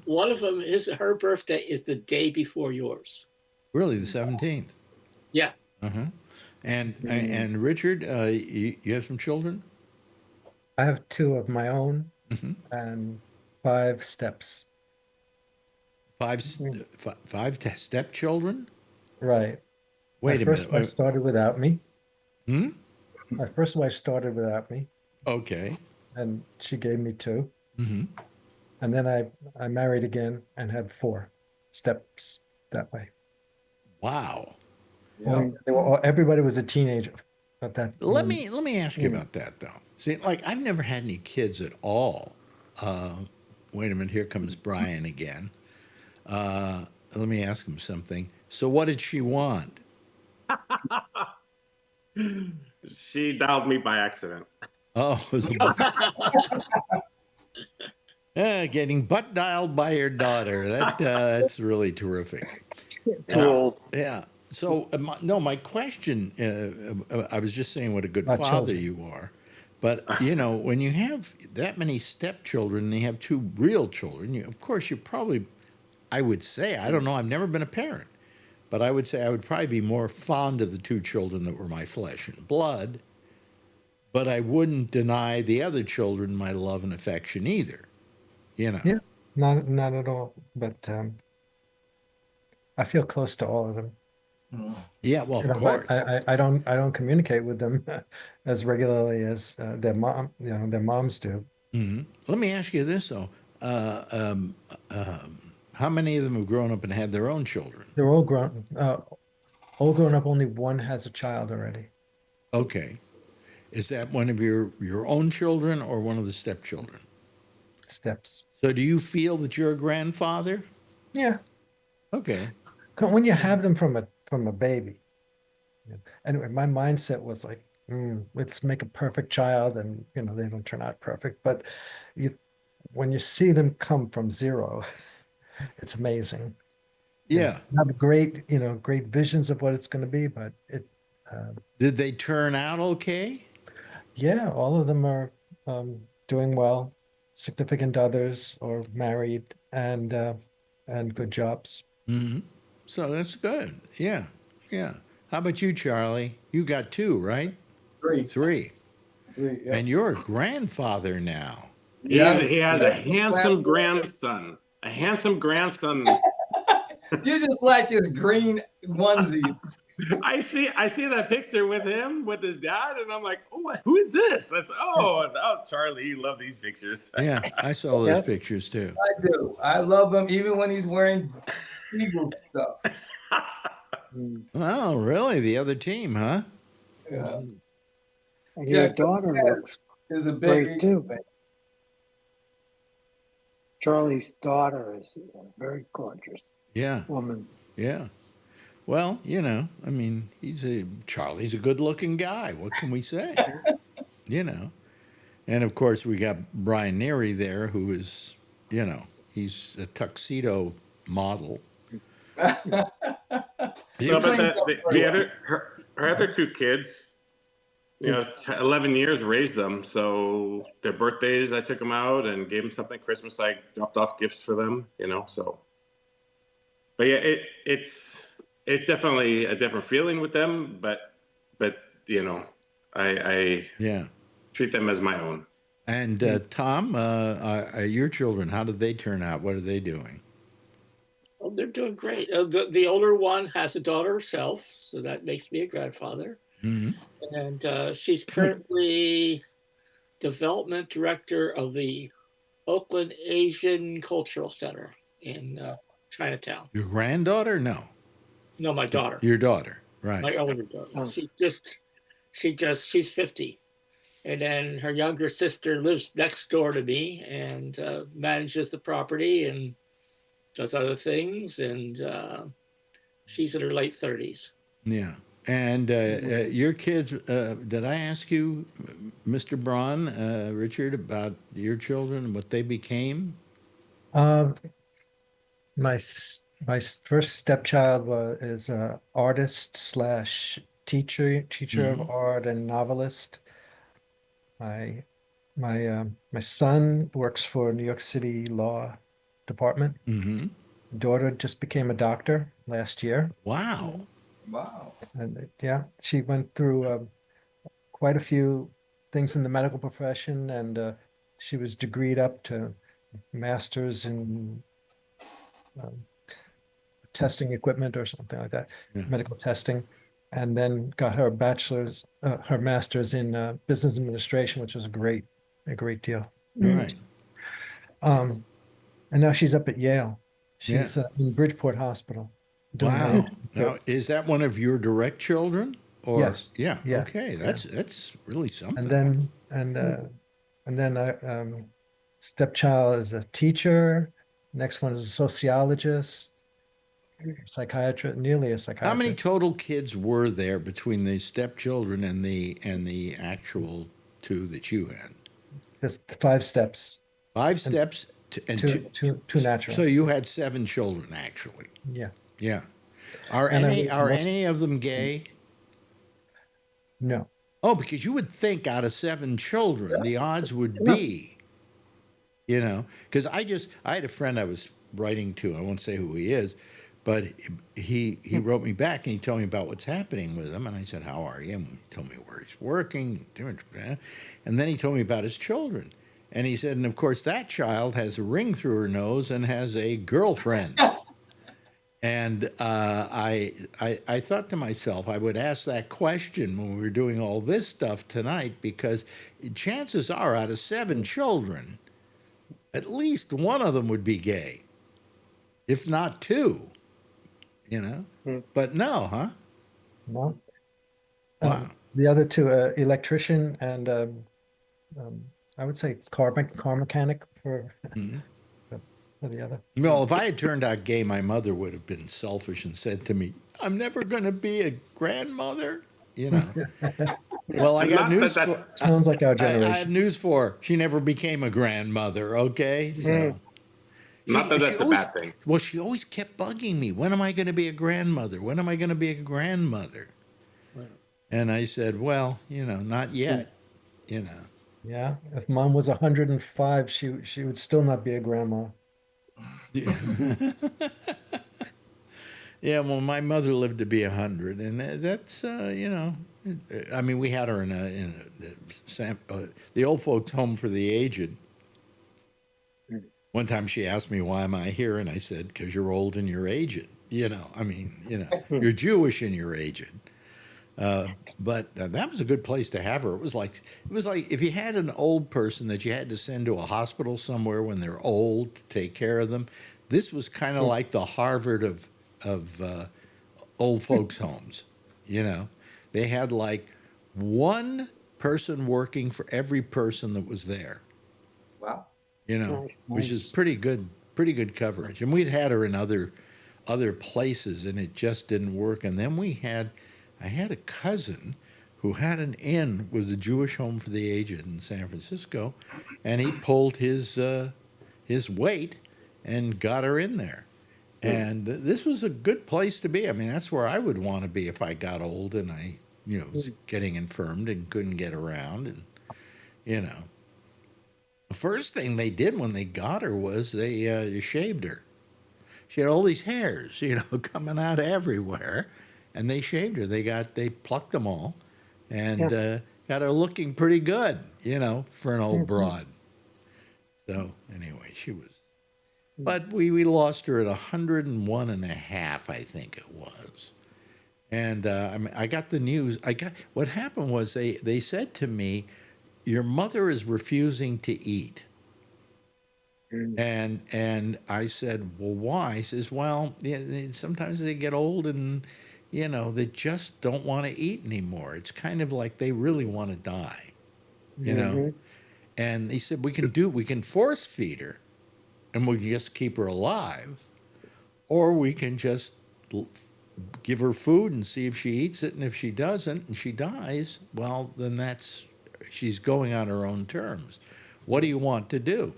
Speaker 6: one of them her birthday is the day before yours.
Speaker 2: Really, the 17th.
Speaker 6: Yeah.
Speaker 2: And Richard, you have some children?
Speaker 7: I have two of my own and 5 steps.
Speaker 2: Five stepchildren?
Speaker 7: Right.
Speaker 2: Wait a minute.
Speaker 7: My first wife started without me.
Speaker 2: Hmm?
Speaker 7: My first wife started without me.
Speaker 2: Okay.
Speaker 7: And she gave me 2.
Speaker 2: Mm-hmm.
Speaker 7: And then I married again and had 4 steps that way.
Speaker 2: Wow.
Speaker 7: Yeah. Everybody was a teenager at that.
Speaker 2: Let me ask you about that though. See, I've never had any kids at all. Wait a minute, here comes Brian again. Let me ask him something. So what did she want?
Speaker 4: She dialed me by accident.
Speaker 2: Oh, getting butt dialed by your daughter. That's really terrific. Yeah. So my question. I was just saying what a good father you are, but when you have that many stepchildren and you have 2 real children, of course you probably, I would say, I don't know, I've never been a parent. But I would say I would probably be more fond of the 2 children that were my flesh and blood, but I wouldn't deny the other children my love and affection either. Yeah,
Speaker 7: not at all. But I feel close to all of them.
Speaker 2: Yeah, well, of course.
Speaker 7: I don't communicate with them as regularly as their moms do.
Speaker 2: Mm-hmm. Let me ask you this though. How many of them have grown up and had their own children?
Speaker 7: They're all grown up. Only one has a child already.
Speaker 2: Okay. Is that one of your own children or one of the stepchildren?
Speaker 7: Steps.
Speaker 2: So do you feel that you're a grandfather?
Speaker 7: Yeah.
Speaker 2: Okay.
Speaker 7: When you have them from a baby. Anyway, my mindset was like, let's make a perfect child, and they don't turn out perfect. But when you see them come from zero, it's amazing.
Speaker 2: Yeah.
Speaker 7: You have great visions of what it's going to be, but it.
Speaker 2: Did they turn out okay?
Speaker 7: Yeah, all of them are doing well, significant others or married, and good jobs.
Speaker 2: Mm-hmm. So that's good. Yeah. How about you, Charlie? You got 2, right?
Speaker 8: 3.
Speaker 2: Yeah. And you're a grandfather now.
Speaker 4: He has a handsome grandson. A handsome grandson.
Speaker 8: You just like his green onesie.
Speaker 4: I see that picture with him with his dad, and I'm like, oh, who is this? That's Charlie. You love these pictures.
Speaker 2: Yeah, I saw those pictures too.
Speaker 8: I do. I love him even when he's wearing Eagle stuff.
Speaker 2: Oh, really? The other team, huh?
Speaker 8: Yeah.
Speaker 5: And your daughter looks
Speaker 8: is a
Speaker 5: great too. Charlie's daughter is a very gorgeous woman.
Speaker 2: Yeah. Well, I mean, Charlie's a good-looking guy. What can we say? And of course we got Brian Neary there, who is, he's a tuxedo model.
Speaker 4: No, but her other two kids, 11 years raised them. So their birthdays, I took them out and gave them something. Christmas, I dropped off gifts for them. So. But yeah, it's definitely a different feeling with them. But I treat them as my own.
Speaker 2: And Tom, your children, how did they turn out? What are they doing?
Speaker 6: Oh, they're doing great. The older one has a daughter herself, so that makes me a grandfather.
Speaker 2: Mm-hmm.
Speaker 6: And she's currently development director of the Oakland Asian Cultural Center in Chinatown.
Speaker 2: Your granddaughter? No,
Speaker 6: my daughter.
Speaker 2: Your daughter, right?
Speaker 6: My older daughter. She's 50, and then her younger sister lives next door to me and manages the property and does other things, and she's in her late 30s.
Speaker 2: Yeah. And your kids, did I ask you, Mr. Braun, Richard, about your children and what they became?
Speaker 7: My first stepchild is an artist / teacher of art and novelist. My son works for New York City Law Department.
Speaker 2: Mm-hmm.
Speaker 7: Daughter just became a doctor last year.
Speaker 2: Wow.
Speaker 7: And she went through quite a few things in the medical profession, and she was degreed up to master's in testing equipment or something like that, medical testing, and then got her master's in business administration, which was a great deal.
Speaker 2: Right.
Speaker 7: And now she's up at Yale. She's in Bridgeport Hospital.
Speaker 2: Wow. Now, is that one of your direct children? Or,
Speaker 7: yes.
Speaker 2: Yeah. Okay. That's really something.
Speaker 7: And then stepchild is a teacher. Next one is a sociologist, psychiatrist, nearly a psychiatrist.
Speaker 2: How many total kids were there between the stepchildren and the actual two that you had?
Speaker 7: There's 5 steps.
Speaker 2: 5 steps and
Speaker 7: two natural.
Speaker 2: So you had 7 children, actually.
Speaker 7: Yeah.
Speaker 2: Yeah. Are any of them gay?
Speaker 7: No.
Speaker 2: Oh, because you would think out of 7 children, the odds would be, because I had a friend I was writing to. I won't say who he is, but he wrote me back and he told me about what's happening with him. And I said, how are you? And he told me where he's working. And then he told me about his children. And he said, and of course, that child has a ring through her nose and has a girlfriend. And I thought to myself, I would ask that question when we were doing all this stuff tonight, because chances are out of 7 children, at least one of them would be gay, if not 2, But no, huh?
Speaker 7: No.
Speaker 2: Wow.
Speaker 7: The other 2, electrician and I would say car mechanic for the other.
Speaker 2: Well, if I had turned out gay, my mother would have been selfish and said to me, I'm never going to be a grandmother, Well, I got news for...
Speaker 7: Sounds like our generation.
Speaker 2: I have news for her. She never became a grandmother, okay? So...
Speaker 4: Not that that's a bad thing.
Speaker 2: Well, she always kept bugging me. When am I going to be a grandmother? When am I going to be a grandmother? Right. And I said, well, not yet,
Speaker 7: Yeah, if Mom was 105, she would still not be a grandma.
Speaker 2: Yeah, well, my mother lived to be 100, and that's I mean, we had her in the old folks' home for the aged. One time she asked me, why am I here? And I said, because you're old and you're aged. I mean, you're Jewish and you're aged. But that was a good place to have her. It was like if you had an old person that you had to send to a hospital somewhere when they're old to take care of them. This was kind of like the Harvard of old folks' homes. They had like one person working for every person that was there.
Speaker 8: Wow.
Speaker 2: Which is pretty good coverage. And we'd had her in other places, and it just didn't work. And then I had a cousin who had an inn with the Jewish Home for the Aged in San Francisco, and he pulled his weight and got her in there. And this was a good place to be. I mean, that's where I would want to be if I got old and I, was getting infirmed and couldn't get around. And, the first thing they did when they got her was they shaved her. She had all these hairs, coming out everywhere. And they shaved her. They plucked them all, and got her looking pretty good, for an old broad. So anyway, she was. But we lost her at 101 and a half, I think it was. And I got the news. What happened was they said to me, "Your mother is refusing to eat." And I said, "Well, why?" He says, "Well, sometimes they get old and." They just don't want to eat anymore. It's kind of like they really want to die, And he said, we can force feed her and we'll just keep her alive, or we can just give her food and see if she eats it. And if she doesn't and she dies, well, then she's going on her own terms. What do you want to do?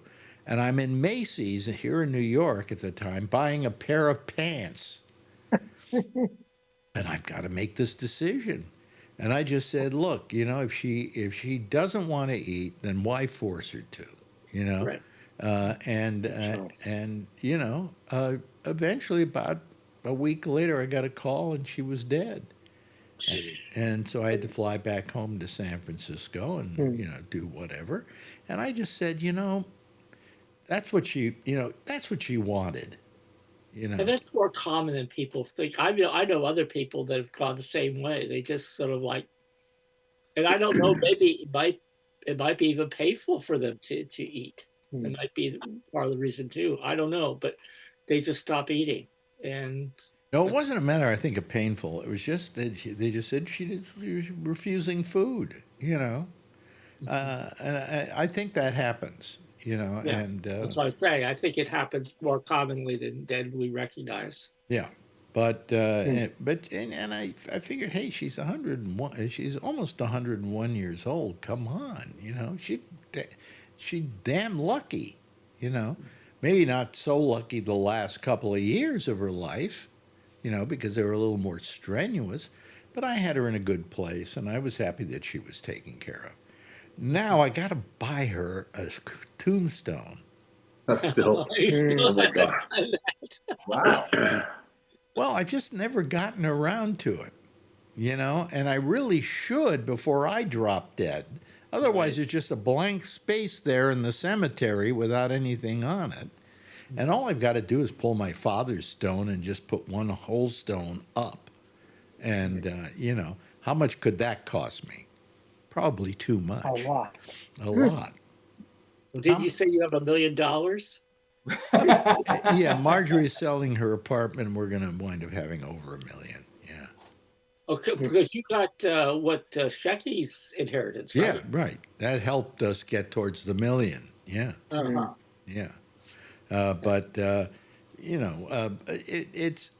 Speaker 2: And I'm in Macy's here in New York at the time buying a pair of pants. And I've got to make this decision. And I just said, look, if she doesn't want to eat, then why force her to? Right. Eventually about a week later, I got a call and she was dead. And so I had to fly back home to San Francisco and, do whatever. And I just said, that's what she wanted.
Speaker 6: And that's more common than people think. I know other people that have gone the same way. They just sort of like, and I don't know, maybe it might be even painful for them to eat. It might be part of the reason too. I don't know, but they just stop eating. And
Speaker 2: no, it wasn't a matter, I think, of painful. It was just that they just said she was refusing food, And I think that happens. And
Speaker 6: that's what I say. I think it happens more commonly than we recognize.
Speaker 2: Yeah, but I figured, hey, she's 101. She's almost 101 years old. Come on, she damn lucky. Maybe not so lucky the last couple of years of her life, because they were a little more strenuous. But I had her in a good place, and I was happy that she was taken care of. Now I got to buy her a tombstone.
Speaker 4: That's still. Oh my God.
Speaker 8: Wow.
Speaker 2: Well, I've just never gotten around to it, and I really should before I drop dead. Otherwise, it's just a blank space there in the cemetery without anything on it. And all I've got to do is pull my father's stone and just put one whole stone up. And, how much could that cost me? Probably too much.
Speaker 5: A lot.
Speaker 2: A lot.
Speaker 6: Well, did you say you have $1 million?
Speaker 2: Yeah, Marjorie's selling her apartment, and we're going to wind up having over $1 million. Yeah.
Speaker 6: Okay, because you got Shecky's inheritance, right?
Speaker 2: Yeah, right. That helped us get towards the $1 million. Yeah.
Speaker 6: Uh-huh.
Speaker 2: Yeah. It's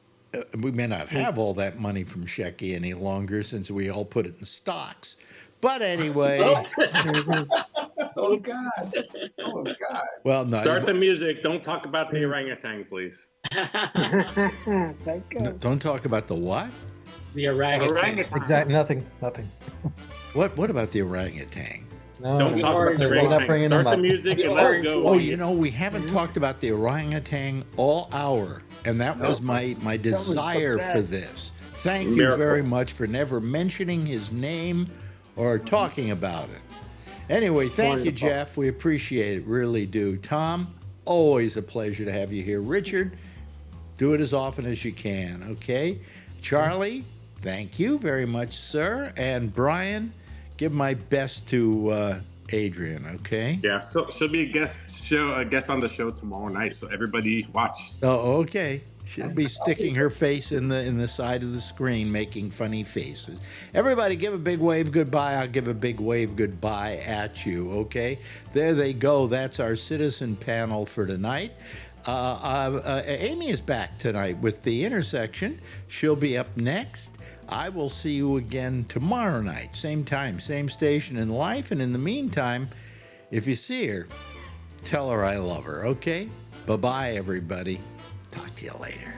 Speaker 2: we may not have all that money from Shecky any longer since we all put it in stocks. But anyway.
Speaker 8: Oh God! Oh God!
Speaker 2: Well, no.
Speaker 4: Start the music. Don't talk about the orangutan, please.
Speaker 2: Don't talk about the what?
Speaker 6: The orangutan.
Speaker 7: Exactly. Nothing.
Speaker 2: What about the orangutan?
Speaker 7: No,
Speaker 4: Don't talk about the orangutan. Start the music and let's go.
Speaker 2: Oh, we haven't talked about the orangutan all hour, and that was my desire for this. Thank you very much for never mentioning his name or talking about it. Anyway, thank you, Jeff. We appreciate it, really do. Tom, always a pleasure to have you here. Richard, Do it as often as you can, okay? Charlie, thank you very much, sir. And Brian, give my best to Adrian, okay?
Speaker 4: Yeah, so she'll be a guest on the show tomorrow night, so everybody watch.
Speaker 2: Oh, okay. She'll be sticking her face in the side of the screen, making funny faces. Everybody, give a big wave goodbye. I'll give a big wave goodbye at you. Okay, there they go. That's our citizen panel for tonight. Amy is back tonight with The Intersection. She'll be up next. I will see you again tomorrow night, same time, same station in life. And in the meantime, if you see her, tell her I love her. Okay, bye bye, everybody. Talk to you later.